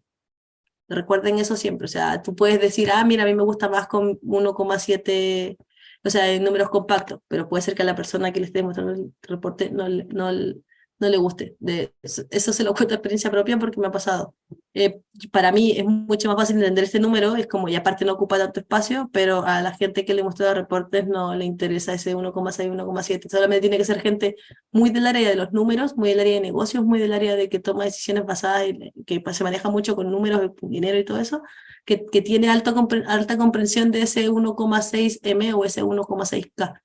Recuerden eso siempre, o sea, tú puedes decir, ah, mira, a mí me gusta más con 1,7, o sea, en números compactos, pero puede ser que a la persona que le esté mostrando el reporte no le guste. Eso se lo cuento de experiencia propia porque me ha pasado. Para mí es mucho más fácil entender este número, es como, y aparte no ocupa tanto espacio, pero a la gente que le muestra reportes no le interesa ese 1,6, 1,7, solamente tiene que ser gente muy del área de los números, muy del área de negocios, muy del área de que toma decisiones basadas en que se maneja mucho con números, dinero y todo eso, que tiene alta comprensión de ese 1,6 M o ese 1,6K.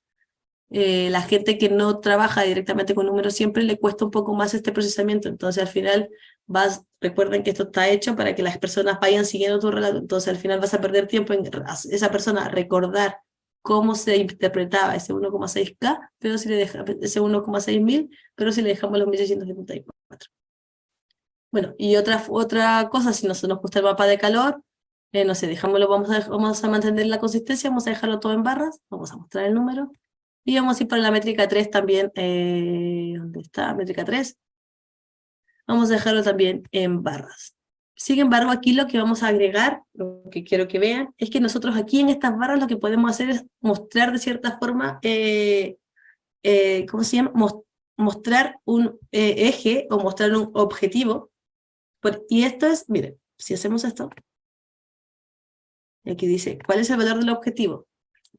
La gente que no trabaja directamente con números siempre le cuesta un poco más este procesamiento, entonces al final recuerden que esto está hecho para que las personas vayan siguiendo tu relato, entonces al final vas a perder tiempo en esa persona recordar cómo se interpretaba ese 1,6K, pero si le dejamos ese 1,6 mil, pero si le dejamos los 1674. Bueno, y otra cosa, si no se nos gusta el mapa de calor, no sé, vamos a mantener la consistencia, vamos a dejarlo todo en barras, vamos a mostrar el número, y vamos a ir para la métrica 3 también, ¿dónde está? Métrica 3. Vamos a dejarlo también en barras. Sin embargo, aquí lo que vamos a agregar, lo que quiero que vean, es que nosotros aquí en estas barras lo que podemos hacer es mostrar de cierta forma, ¿cómo se llama? Mostrar un eje o mostrar un objetivo. Y esto es, miren, si hacemos esto, aquí dice, ¿cuál es el valor del objetivo?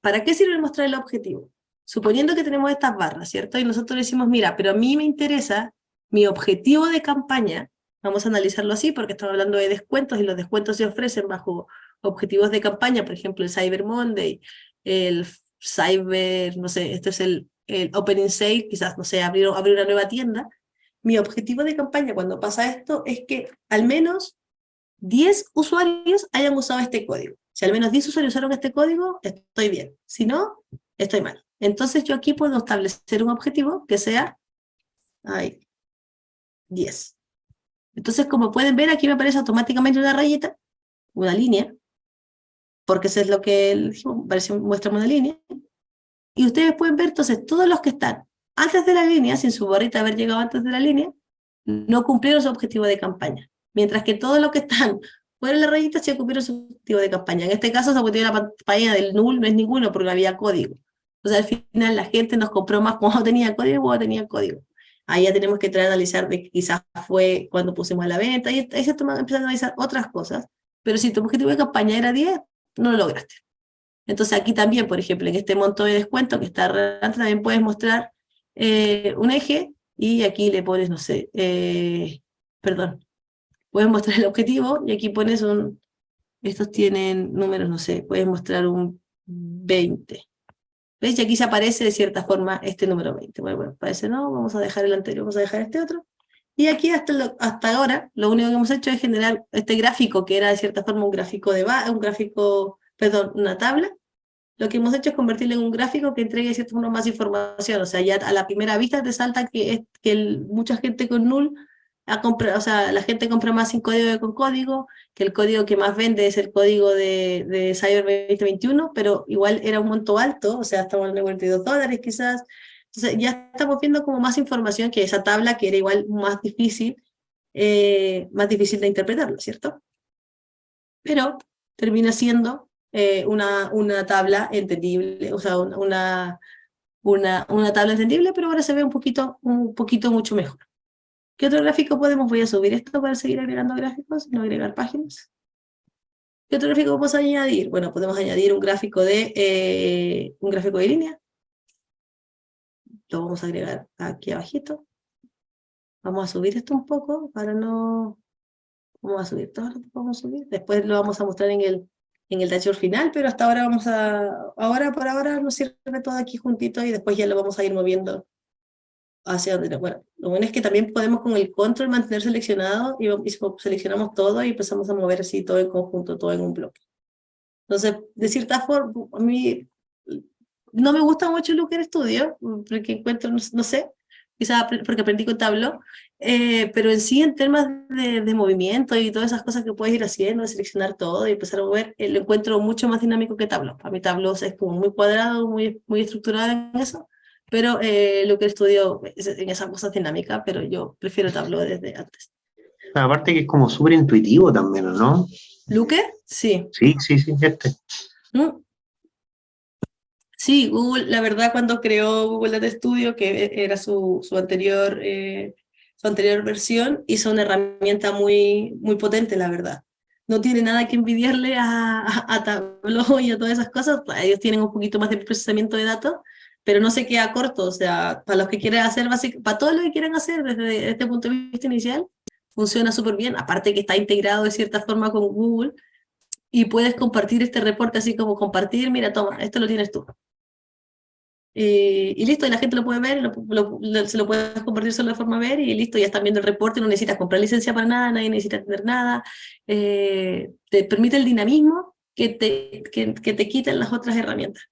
¿Para qué sirve mostrar el objetivo? Suponiendo que tenemos estas barras, ¿cierto? Y nosotros decimos, mira, pero a mí me interesa mi objetivo de campaña, vamos a analizarlo así porque estamos hablando de descuentos y los descuentos se ofrecen bajo objetivos de campaña, por ejemplo, el Cyber Monday, el Cyber, no sé, esto es el Opening Sale, quizás, no sé, abrir una nueva tienda. Mi objetivo de campaña cuando pasa esto es que al menos 10 usuarios hayan usado este código. Si al menos 10 usuarios usaron este código, estoy bien. Si no, estoy mal. Entonces yo aquí puedo establecer un objetivo que sea 10. Entonces, como pueden ver, aquí me aparece automáticamente una rayita, una línea, porque eso es lo que dijimos, muestra una línea. Y ustedes pueden ver, entonces, todos los que están antes de la línea, sin su barrita haber llegado antes de la línea, no cumplieron su objetivo de campaña. Mientras que todos los que están fuera de la rayita sí cumplieron su objetivo de campaña. En este caso, su objetivo de la campaña del null no es ninguno porque no había código. O sea, al final la gente nos compró más cuando tenía código o cuando tenía código. Ahí ya tenemos que entrar a analizar de que quizás fue cuando pusimos a la venta, y ahí se empiezan a analizar otras cosas. Pero si tu objetivo de campaña era 10, no lo lograste. Entonces aquí también, por ejemplo, en este monto de descuento que está adelante, también puedes mostrar un eje y aquí le pones, no sé, perdón, puedes mostrar el objetivo y aquí pones estos tienen números, no sé, puedes mostrar un 20. ¿Ves? Y aquí se aparece de cierta forma este número 20. Bueno, parece no, vamos a dejar el anterior, vamos a dejar este otro. Y aquí hasta ahora, lo único que hemos hecho es generar este gráfico, que era de cierta forma un gráfico perdón, una tabla. Lo que hemos hecho es convertirlo en un gráfico que entregue de cierta forma más información. O sea, ya a la primera vista te salta que mucha gente con null ha comprado, o sea, la gente compra más sin código que con código, que el código que más vende es el código de Cyber 2021, pero igual era un monto alto, o sea, estamos en $42 quizás. Entonces ya estamos viendo como más información que esa tabla que era igual más difícil de interpretarlo, ¿cierto? Pero termina siendo una tabla entendible, o sea, una tabla entendible, pero ahora se ve un poquito mucho mejor. ¿Qué otro gráfico podemos? Voy a subir esto para seguir agregando gráficos, no agregar páginas. ¿Qué otro gráfico podemos añadir? Bueno, podemos añadir un gráfico de línea. Lo vamos a agregar aquí abajito. Vamos a subir esto un poco para no... Vamos a subir todo lo que podemos subir. Después lo vamos a mostrar en el dashboard final, pero hasta ahora por ahora nos sirve todo aquí juntito y después ya lo vamos a ir moviendo hacia donde. Bueno, lo bueno es que también podemos con el control mantener seleccionado y seleccionamos todo y empezamos a mover así todo en conjunto, todo en un bloque. Entonces, de cierta forma, a mí no me gusta mucho el Looker Studio, porque encuentro, no sé, quizás porque aprendí con Tableau, pero en sí, en temas de movimiento y todas esas cosas que puedes ir haciendo, de seleccionar todo y empezar a mover, lo encuentro mucho más dinámico que Tableau. A mí Tableau es como muy cuadrado, muy estructurado en eso, pero Looker Studio en esas cosas dinámicas, pero yo prefiero Tableau desde antes. Aparte que es como súper intuitivo también, ¿no? ¿Looker? Sí. Sí, ¿Mm? Sí, Google, la verdad, cuando creó Google Data Studio, que era su anterior versión, hizo una herramienta muy potente, la verdad. No tiene nada que envidiarle a Tableau y a todas esas cosas. Ellos tienen un poquito más de procesamiento de datos, pero no se queda corto. O sea, para los que quieran hacer, para todo lo que quieran hacer desde este punto de vista inicial, funciona súper bien. Aparte que está integrado de cierta forma con Google y puedes compartir este reporte así como compartir, mira, toma, esto lo tienes tú. Y listo, y la gente lo puede ver, se lo puedes compartir solo de forma ver y listo, ya están viendo el reporte, no necesitas comprar licencia para nada, nadie necesita tener nada, te permite el dinamismo que te quiten las otras herramientas.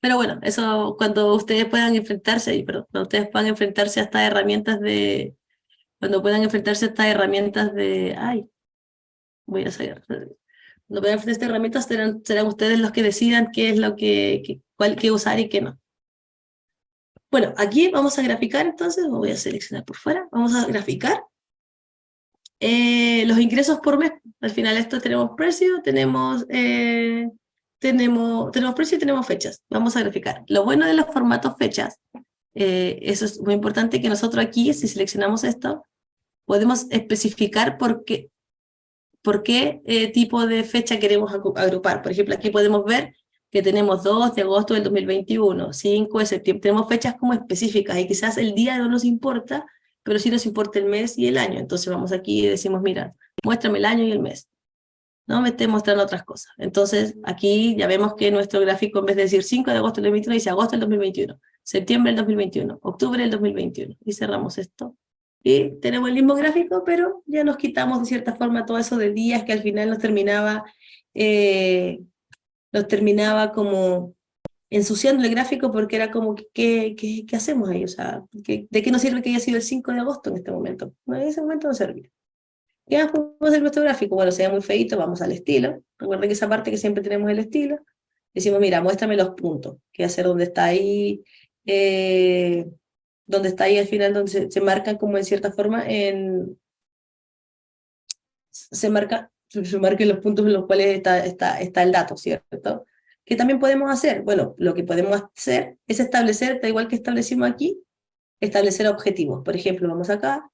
Pero bueno, eso cuando ustedes puedan enfrentarse, cuando ustedes puedan enfrentarse a estas herramientas ay, voy a salir. Cuando puedan enfrentarse a estas herramientas serán ustedes los que decidan qué es lo qué usar y qué no. Bueno, aquí vamos a graficar entonces, lo voy a seleccionar por fuera, vamos a graficar los ingresos por mes. Al final esto tenemos precio, tenemos precio y tenemos fechas. Vamos a graficar. Lo bueno de los formatos fechas, eso es muy importante que nosotros aquí, si seleccionamos esto, podemos especificar por qué tipo de fecha queremos agrupar. Por ejemplo, aquí podemos ver que tenemos 2 de agosto del 2021, 5 de septiembre, tenemos fechas como específicas y quizás el día no nos importa, pero sí nos importa el mes y el año. Entonces vamos aquí y decimos, mira, muéstrame el año y el mes. No me esté mostrando otras cosas. Entonces aquí ya vemos que nuestro gráfico, en vez de decir 5 de agosto del 2021, dice agosto del 2021, septiembre del 2021, octubre del 2021. Y cerramos esto. Y tenemos el mismo gráfico, pero ya nos quitamos de cierta forma todo eso de días que al final nos terminaba como ensuciando el gráfico porque era como, ¿qué hacemos ahí? O sea, ¿de qué nos sirve que haya sido el 5 de agosto en este momento? No, en ese momento no servía. ¿Qué más podemos hacer nuestro gráfico? Bueno, se ve muy feito, vamos al estilo. Recuerden que esa parte que siempre tenemos el estilo. Decimos, mira, muéstrame los puntos. ¿Qué hacer donde está ahí? Donde está ahí al final, donde se marcan como en cierta forma, se marcan los puntos en los cuales está el dato, ¿cierto? ¿Qué también podemos hacer? Bueno, lo que podemos hacer es establecer, da igual que establecimos aquí, establecer objetivos. Por ejemplo, vamos acá,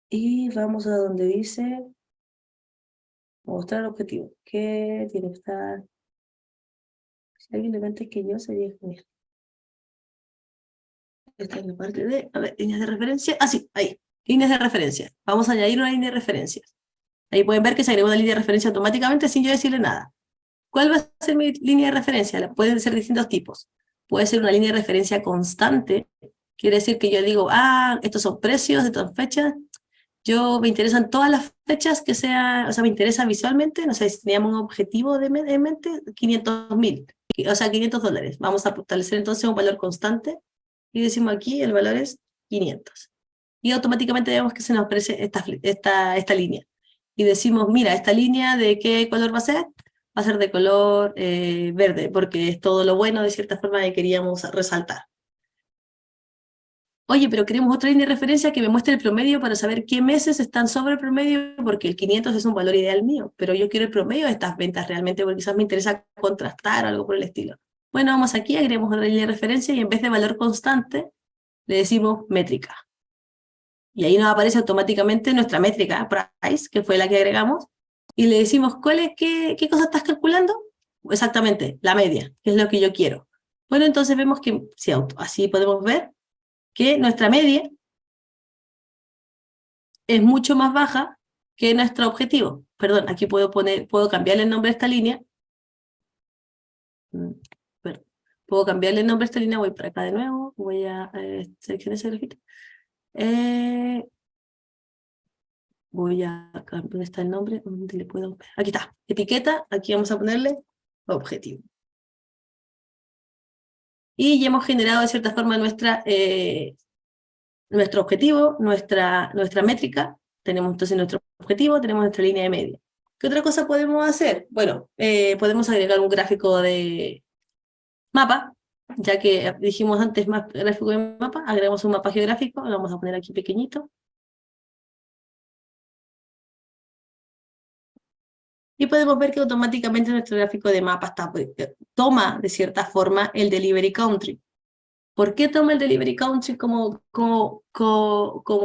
y vamos a donde dice mostrar objetivos. ¿Qué tiene que estar? Si alguien le cuenta que yo sería genial. Esta es la parte de, a ver, líneas de referencia. Ah, sí, ahí. Líneas de referencia. Vamos a añadir una línea de referencia. Ahí pueden ver que se agregó una línea de referencia automáticamente sin yo decirle nada. ¿Cuál va a ser mi línea de referencia? Pueden ser distintos tipos. Puede ser una línea de referencia constante. Quiere decir que yo digo, estos son precios de todas fechas. Me interesan todas las fechas que sea, o sea, me interesa visualmente, no sé, si teníamos un objetivo en mente, 500.000, o sea, $500. Vamos a establecer entonces un valor constante y decimos aquí el valor es 500. Y automáticamente vemos que se nos aparece esta línea. Y decimos, mira, esta línea ¿de qué color va a ser? Va a ser de color verde, porque es todo lo bueno de cierta forma que queríamos resaltar. Oye, pero queremos otra línea de referencia que me muestre el promedio para saber qué meses están sobre el promedio, porque el 500 es un valor ideal mío, pero yo quiero el promedio de estas ventas realmente, porque quizás me interesa contrastar o algo por el estilo. Bueno, vamos aquí, agregamos otra línea de referencia y en vez de valor constante, le decimos métrica. Y ahí nos aparece automáticamente nuestra métrica, price, que fue la que agregamos, y le decimos, qué cosa estás calculando? Exactamente, la media, que es lo que yo quiero. Bueno, entonces vemos que, si así podemos ver, que nuestra media es mucho más baja que nuestro objetivo. Perdón, aquí puedo cambiarle el nombre a esta línea. Perdón. Puedo cambiarle el nombre a esta línea, voy para acá de nuevo, voy a seleccionar ese grafito. Voy a acá, ¿dónde está el nombre? ¿Dónde le puedo? Aquí está, etiqueta, aquí vamos a ponerle objetivo. Y ya hemos generado de cierta forma nuestro objetivo, nuestra métrica. Tenemos entonces nuestro objetivo, tenemos nuestra línea de media. ¿Qué otra cosa podemos hacer? Bueno, podemos agregar un gráfico de mapa, ya que dijimos antes más gráfico de mapa, agregamos un mapa geográfico, lo vamos a poner aquí pequeñito. Y podemos ver que automáticamente nuestro gráfico de mapa toma, de cierta forma, el delivery country. ¿Por qué toma el delivery country como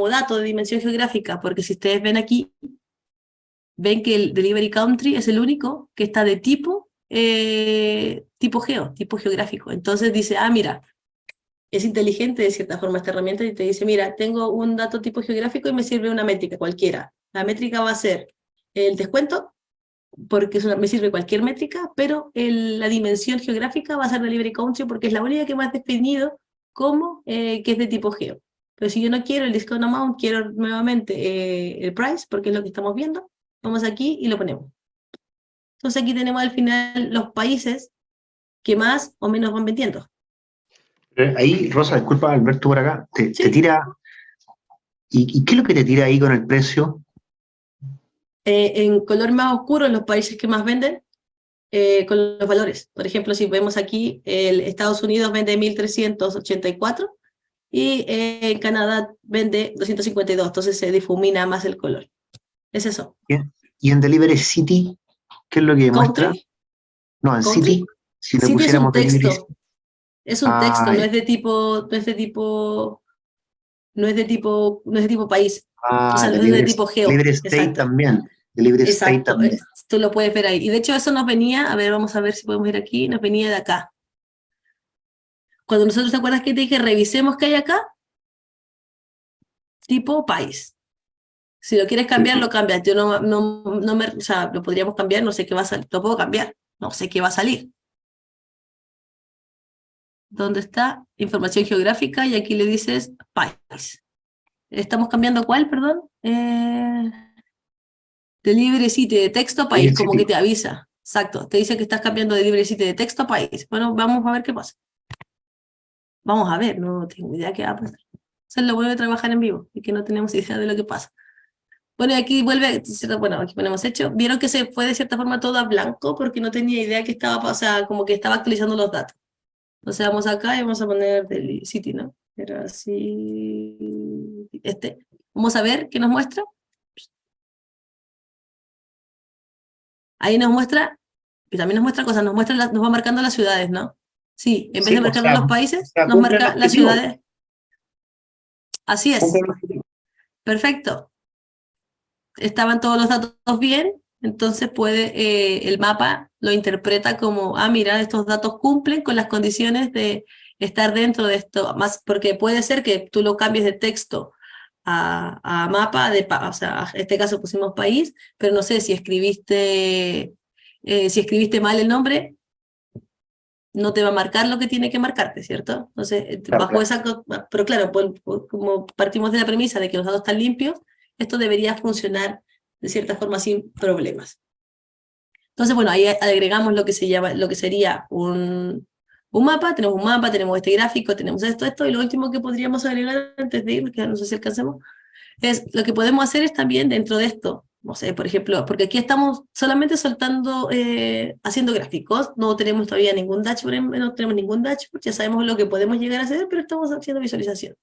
dato de dimensión geográfica? Porque si ustedes ven aquí, ven que el delivery country es el único que está de tipo geográfico. Entonces dice, mira, es inteligente de cierta forma esta herramienta y te dice, mira, tengo un dato tipo geográfico y me sirve una métrica cualquiera. La métrica va a ser el descuento, porque me sirve cualquier métrica, pero la dimensión geográfica va a ser delivery country porque es la única que más definido como que es de tipo geo. Pero si yo no quiero el discount amount, quiero nuevamente el price, porque es lo que estamos viendo, vamos aquí y lo ponemos. Entonces aquí tenemos al final los países que más o menos van vendiendo. Ahí, Rosa, disculpa, Alberto por acá, te Sí. tira. ¿Y qué es lo que te tira ahí con el precio? En color más oscuro, los países que más venden, con los valores. Por ejemplo, si vemos aquí, Estados Unidos vende 1.384 y Canadá vende 252, entonces se difumina más el color. Es eso. ¿Y en Delivery City, qué es lo que muestra? Country. No, en Country. City, si le City pusiéramos es un Delivery texto. Es un texto, ya. no es de tipo país. O sea, no es de tipo geo. Delivery State Exacto. también. Delivery State Exacto. también. Tú lo puedes ver ahí. Y de hecho eso nos venía, a ver, vamos a ver si podemos ir aquí, nos venía de acá. Cuando nosotros, ¿te acuerdas que te dije, revisemos qué hay acá? Tipo país. Si lo quieres cambiar, lo cambias. Yo o sea, lo podríamos cambiar, no sé qué va a salir. Lo puedo cambiar, no sé qué va a salir. ¿Dónde está? Información geográfica, y aquí le dices país. ¿Estamos cambiando cuál, perdón? Delivery City de texto a país, como que te avisa. Exacto, te dice que estás cambiando de Delivery City de texto a país. Bueno, vamos a ver qué pasa. Vamos a ver, no tengo idea qué va a pasar. Eso es lo bueno de trabajar en vivo, y que no tenemos idea de lo que pasa. Bueno, y aquí bueno, aquí ponemos hecho. Vieron que se fue de cierta forma todo a blanco porque no tenía idea que estaba, o sea, como que estaba actualizando los datos. Entonces vamos acá y vamos a poner del City, ¿no? Era así, Vamos a ver qué nos muestra. Ahí nos muestra Y también nos muestra cosas, nos va marcando las ciudades, ¿no? Sí, en vez Sí, de o marcarnos sea, los países, nos cumple el marca las objetivo. ciudades. Así Cumple es, el objetivo. perfecto. Estaban todos los datos bien, entonces el mapa lo interpreta como, ah, mira, estos datos cumplen con las condiciones de estar dentro de esto, más porque puede ser que tú lo cambies de texto a mapa, o sea, en este caso pusimos país, pero no sé si escribiste mal el nombre, no te va a marcar lo que tiene que marcarte, ¿cierto? Entonces, Claro, bajo claro. esa, pero claro, como partimos de la premisa de que los datos están limpios, esto debería funcionar de cierta forma sin problemas. Entonces, bueno, ahí agregamos lo que sería un mapa, tenemos este gráfico, tenemos esto, y lo último que podríamos agregar antes de ir, que no sé si alcancemos, es lo que podemos hacer es también dentro de esto, no sé, por ejemplo, porque aquí estamos solamente soltando, haciendo gráficos, no tenemos todavía ningún dashboard, no tenemos ningún dashboard, ya sabemos lo que podemos llegar a hacer, pero estamos haciendo visualización.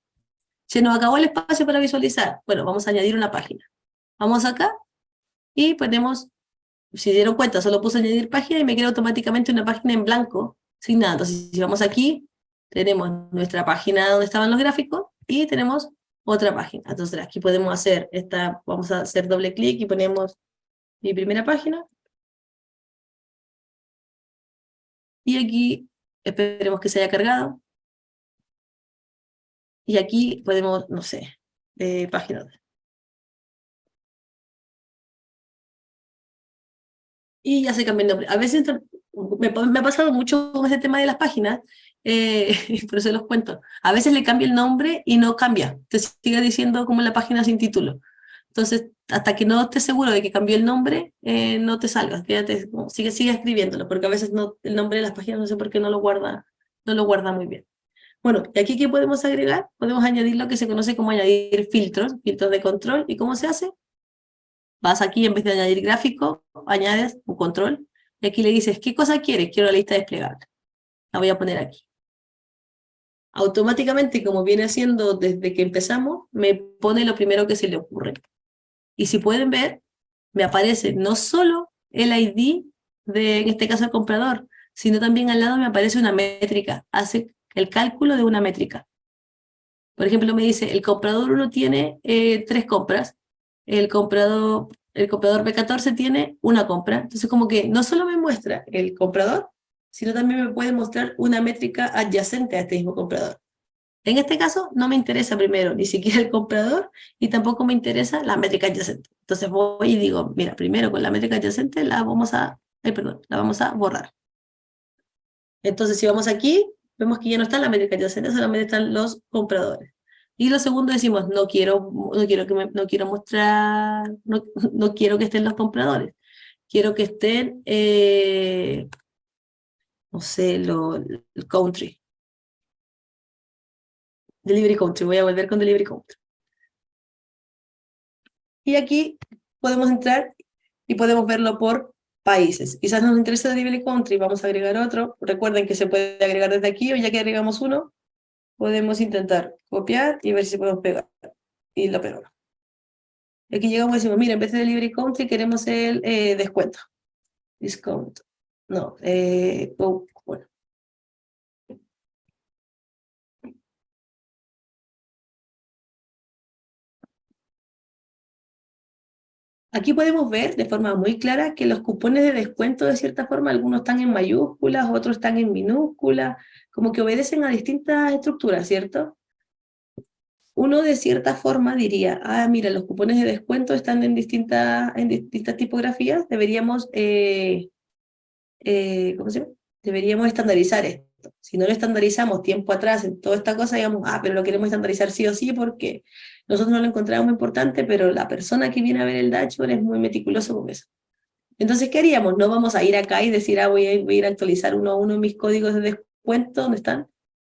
Se nos acabó el espacio para visualizar, bueno, vamos a añadir una página. Vamos acá y ponemos, si dieron cuenta, solo puse añadir página y me queda automáticamente una página en blanco, sin nada. Entonces, si vamos aquí, tenemos nuestra página donde estaban los gráficos y tenemos otra página. Entonces, aquí podemos hacer vamos a hacer doble clic y ponemos mi primera página. Y aquí, esperemos que se haya cargado. Y aquí podemos, no sé, página 2. Y ya se cambió el nombre. A veces me ha pasado mucho con este tema de las páginas, por eso los cuento. A veces le cambia el nombre y no cambia, te sigue diciendo como la página sin título. Entonces, hasta que no estés seguro de que cambió el nombre, no te salgas, quédate, sigue escribiéndolo, porque a veces el nombre de las páginas no sé por qué no lo guarda muy bien. Bueno, y aquí ¿qué podemos agregar? Podemos añadir lo que se conoce como añadir filtros de control. ¿Y cómo se hace? Vas aquí, en vez de añadir gráfico, añades un control, y aquí le dices, ¿qué cosa quieres? Quiero la lista desplegable. La voy a poner aquí. Automáticamente, como viene haciendo desde que empezamos, me pone lo primero que se le ocurre. Y si pueden ver, me aparece no solo el ID en este caso, el comprador, sino también al lado me aparece una métrica. Hace el cálculo de una métrica. Por ejemplo, me dice, el comprador 1 tiene 3 compras, el comprador B14 tiene una compra. Entonces, como que no solo me muestra el comprador, sino también me puede mostrar una métrica adyacente a este mismo comprador. En este caso, no me interesa primero ni siquiera el comprador y tampoco me interesa la métrica adyacente. Entonces voy y digo, mira, primero con la métrica adyacente la vamos a borrar. Entonces, si vamos aquí, vemos que ya no está la métrica adyacente, solamente están los compradores. Y lo segundo decimos, no quiero mostrar, no quiero que estén los compradores. Quiero que estén, no sé, el country. Delivery country, voy a volver con delivery country. Y aquí podemos entrar y podemos verlo por países. Quizás nos interesa delivery country, vamos a agregar otro. Recuerden que se puede agregar desde aquí o ya que agregamos uno, podemos intentar copiar y ver si podemos pegar. Y lo pegamos. Aquí llegamos y decimos, mira, en vez de delivery country queremos el descuento. Discount. No, bueno. Aquí podemos ver de forma muy clara que los cupones de descuento, de cierta forma, algunos están en mayúsculas, otros están en minúsculas, como que obedecen a distintas estructuras, ¿cierto? Uno de cierta forma diría, ah, mira, los cupones de descuento están en distintas tipografías, deberíamos, ¿cómo se llama? Deberíamos estandarizar esto. Si no lo estandarizamos tiempo atrás en toda esta cosa, digamos, ah, pero lo queremos estandarizar sí o sí porque nosotros no lo encontramos muy importante, pero la persona que viene a ver el dashboard es muy meticuloso con eso. Entonces, ¿qué haríamos? No vamos a ir acá y decir, ah, voy a ir a actualizar uno a uno mis códigos de descuento, ¿dónde están?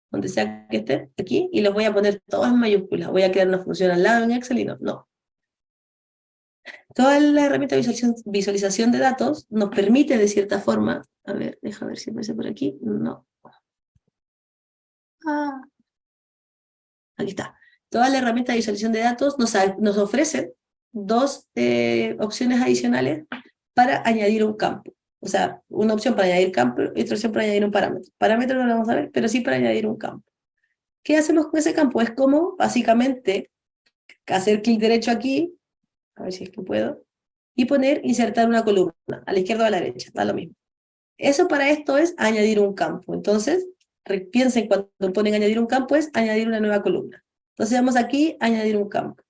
Donde sea que estén, aquí, y los voy a poner todos en mayúsculas. Voy a crear una función al lado en Excel y no. Toda la herramienta de visualización de datos nos permite, de cierta forma, a ver, deja ver si aparece por aquí, no. Ah, aquí está. Toda la herramienta de visualización de datos nos ofrece dos opciones adicionales para añadir un campo. O sea, una opción para añadir campo y otra opción para añadir un parámetro. Parámetro no lo vamos a ver, pero sí para añadir un campo. ¿Qué hacemos con ese campo? Es como, básicamente, hacer clic derecho aquí, a ver si es que puedo, y poner, insertar una columna, a la izquierda o a la derecha, da lo mismo. Eso para esto es añadir un campo. Entonces, piensen cuando ponen añadir un campo es añadir una nueva columna. Entonces vamos aquí, añadir un campo.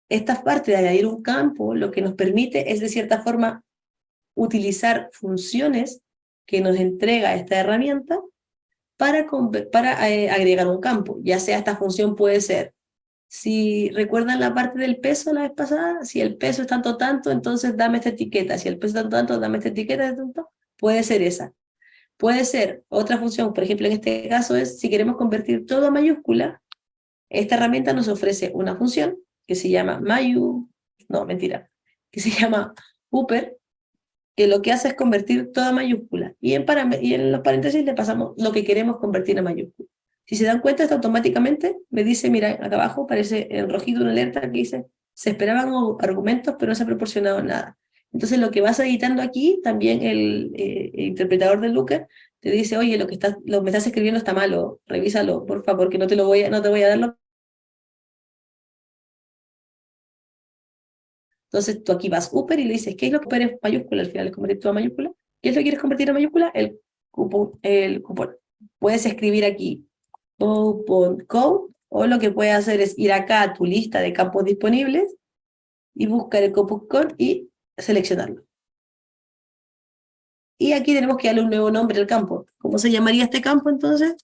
Esta parte de añadir un campo lo que nos permite es de cierta forma utilizar funciones que nos entrega esta herramienta para agregar un campo. Ya sea esta función puede ser, si recuerdan la parte del peso la vez pasada, si el peso es tanto tanto, entonces dame esta etiqueta. Si el peso es tanto tanto, dame esta etiqueta. Tanto, puede ser esa. Puede ser otra función, por ejemplo, en este caso es, si queremos convertir todo a mayúscula, esta herramienta nos ofrece una función que se llama que se llama upper, que lo que hace es convertir toda mayúscula, y en los paréntesis le pasamos lo que queremos convertir a mayúscula. Si se dan cuenta, esto automáticamente me dice, mira, acá abajo aparece en rojito una alerta que dice, se esperaban argumentos, pero no se ha proporcionado nada. Entonces lo que vas editando aquí, también el interpretador del looker te dice, oye, lo que me estás escribiendo está malo, revísalo, por favor, que no te voy a dar lo. Entonces tú aquí vas upper y le dices, ¿qué es lo que upper es mayúscula? Al final es convertir todo a mayúscula. ¿Qué es lo que quieres convertir a mayúscula? El cupón. Puedes escribir aquí coupon code, o lo que puedes hacer es ir acá a tu lista de campos disponibles y buscar el coupon code y seleccionarlo. Y aquí tenemos que darle un nuevo nombre al campo. ¿Cómo se llamaría este campo entonces?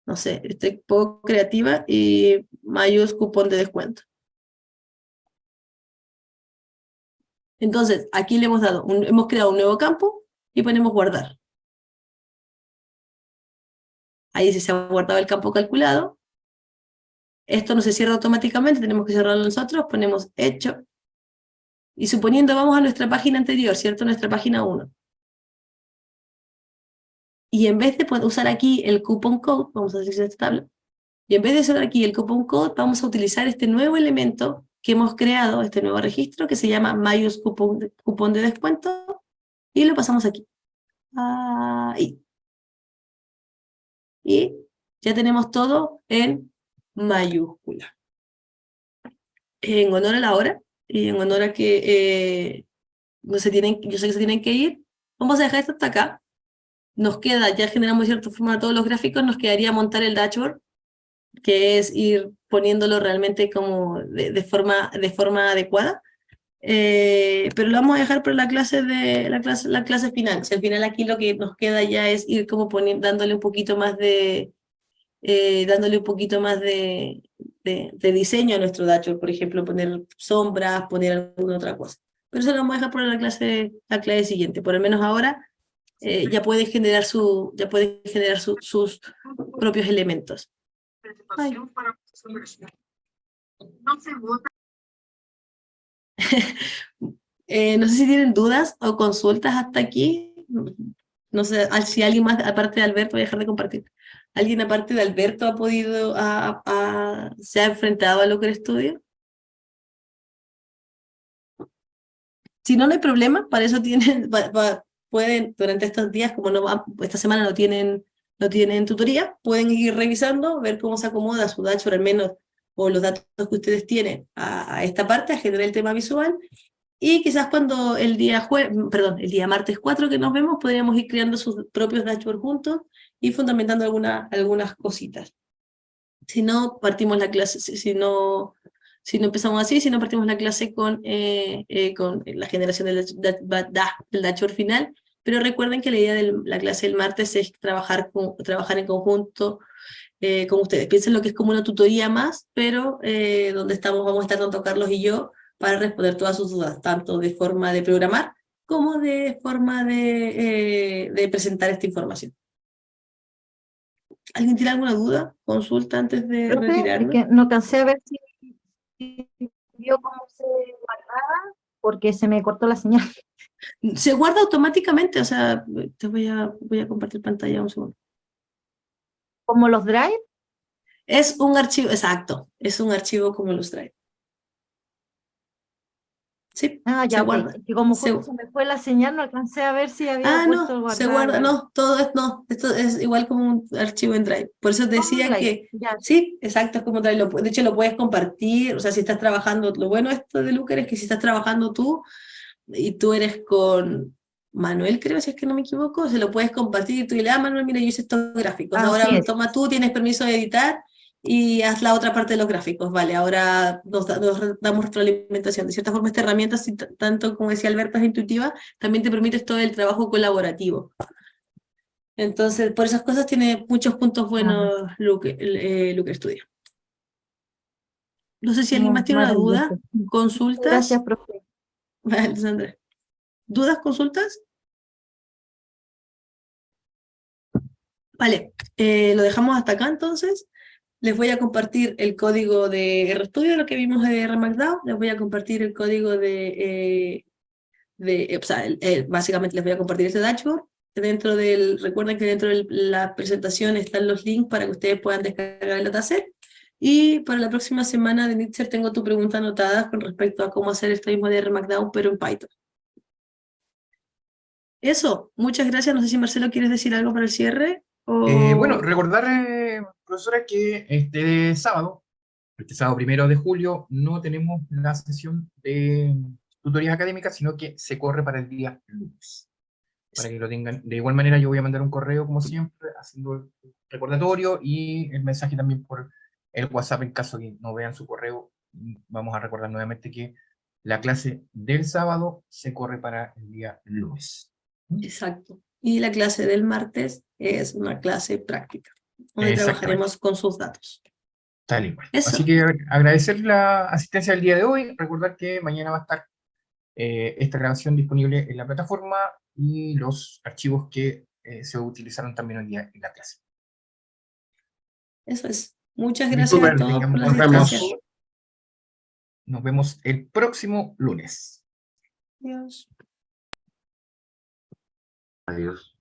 No sé, estoy poco creativa y mayús cupón de descuento. Entonces, aquí le hemos creado un nuevo campo y ponemos guardar. Ahí se ha guardado el campo calculado. Esto no se cierra automáticamente, tenemos que cerrarlo nosotros, ponemos hecho. Y suponiendo vamos a nuestra página anterior, ¿cierto? Nuestra página 1. Y en vez de usar aquí el coupon code, vamos a decir esta tabla, y en vez de usar aquí el coupon code, vamos a utilizar este nuevo elemento que hemos creado, este nuevo registro, que se llama Mayus cupón de descuento, y lo pasamos aquí. Ahí. Y ya tenemos todo en mayúscula. En honor a la hora, y en honor a que yo sé que se tienen que ir, vamos a dejar esto hasta acá. Nos queda, ya generamos de cierta forma todos los gráficos, nos quedaría montar el dashboard, que es ir poniéndolo realmente como de forma adecuada. Pero lo vamos a dejar para la clase final. Si al final aquí lo que nos queda ya es ir como dándole un poquito más de diseño a nuestro dashboard, por ejemplo, poner sombras, poner alguna otra cosa. Pero eso lo vamos a dejar para la clase siguiente. Por lo menos ahora ya puede generar sus propios elementos. Ay. No sé si tienen dudas o consultas hasta aquí. No sé si alguien más, aparte de Alberto, voy a dejar de compartir. ¿Alguien aparte de Alberto ha podido, se ha enfrentado a Looker Studio? Si no, no hay problema, para eso tienen, pueden, durante estos días, como esta semana no tienen tutoría, pueden ir revisando, ver cómo se acomoda su dashboard, al menos, o los datos que ustedes tienen a esta parte, a generar el tema visual, y quizás cuando el día martes 4 que nos vemos, podríamos ir creando sus propios dashboards juntos y fundamentando algunas cositas. Si no, partimos la clase, si no empezamos así, si no partimos la clase con la generación del dashboard final, pero recuerden que la idea de la clase del martes es trabajar en conjunto con ustedes. Piensen lo que es como una tutoría más, pero donde vamos a estar tanto Carlos y yo para responder todas sus dudas, tanto de forma de programar como de forma de presentar esta información. ¿Alguien tiene alguna duda? Consulta antes de retirarnos. Que no cansé a ver si vio cómo se guardaba, porque se me cortó la señal. Se guarda automáticamente, o sea, te voy a compartir pantalla un segundo. ¿Como los Drive? Es un archivo, exacto, es un archivo como los Drive. Sí, Ah, se ya, ok. guarda. Que como Se- justo se me fue la señal, no alcancé a ver si había Ah, puesto no, se guardar. guarda, no, todo es, no, esto es igual como un archivo en Drive. Por eso te Como un decía Drive, que, ya. sí, exacto, es como Drive. De hecho, lo puedes compartir, o sea, si estás trabajando, lo bueno de esto de Looker es que si estás trabajando tú y tú eres con Manuel, creo, si es que no me equivoco, se lo puedes compartir y tú le Manuel, mira, yo hice estos gráficos, Así ahora es. toma tú, tienes permiso de editar y haz la otra parte de los gráficos, vale, ahora nos damos retroalimentación. De cierta forma, esta herramienta, tanto como decía Alberto, es intuitiva, también te permite todo el trabajo colaborativo. Entonces, por esas cosas tiene muchos puntos buenos Looker Studio. No sé si alguien más tiene una duda, Maravilloso. consultas. Gracias, profe. Vale, Sandra. ¿Dudas, consultas? Vale, lo dejamos hasta acá entonces. Les voy a compartir el código de RStudio, lo que vimos de RMarkdown. Les voy a compartir el código o sea, básicamente les voy a compartir este dashboard. Recuerden que dentro de la presentación están los links para que ustedes puedan descargar el dataset. Y para la próxima semana de Nitzer tengo tu pregunta anotada con respecto a cómo hacer esto mismo de RMarkdown, pero en Python. Eso, muchas gracias. No sé si Marcelo quieres decir algo para el cierre. Bueno, recordar, profesora, que este sábado 1 de julio, no tenemos la sesión de tutorías académicas, sino que se corre para el día lunes. Para que lo tengan. De igual manera, yo voy a mandar un correo, como siempre, haciendo el recordatorio y el mensaje también por el WhatsApp en caso que no vean su correo. Vamos a recordar nuevamente que la clase del sábado se corre para el día lunes. Exacto. Y la clase del martes es una clase práctica, donde trabajaremos con sus datos. Tal y cual. Eso. Así que agradecer la asistencia del día de hoy. Recordar que mañana va a estar esta grabación disponible en la plataforma y los archivos que se utilizaron también hoy día en la clase. Eso es. Muchas gracias Súper, a todos por la Nos vemos. asistencia. Nos vemos el próximo lunes. Adiós. Adiós.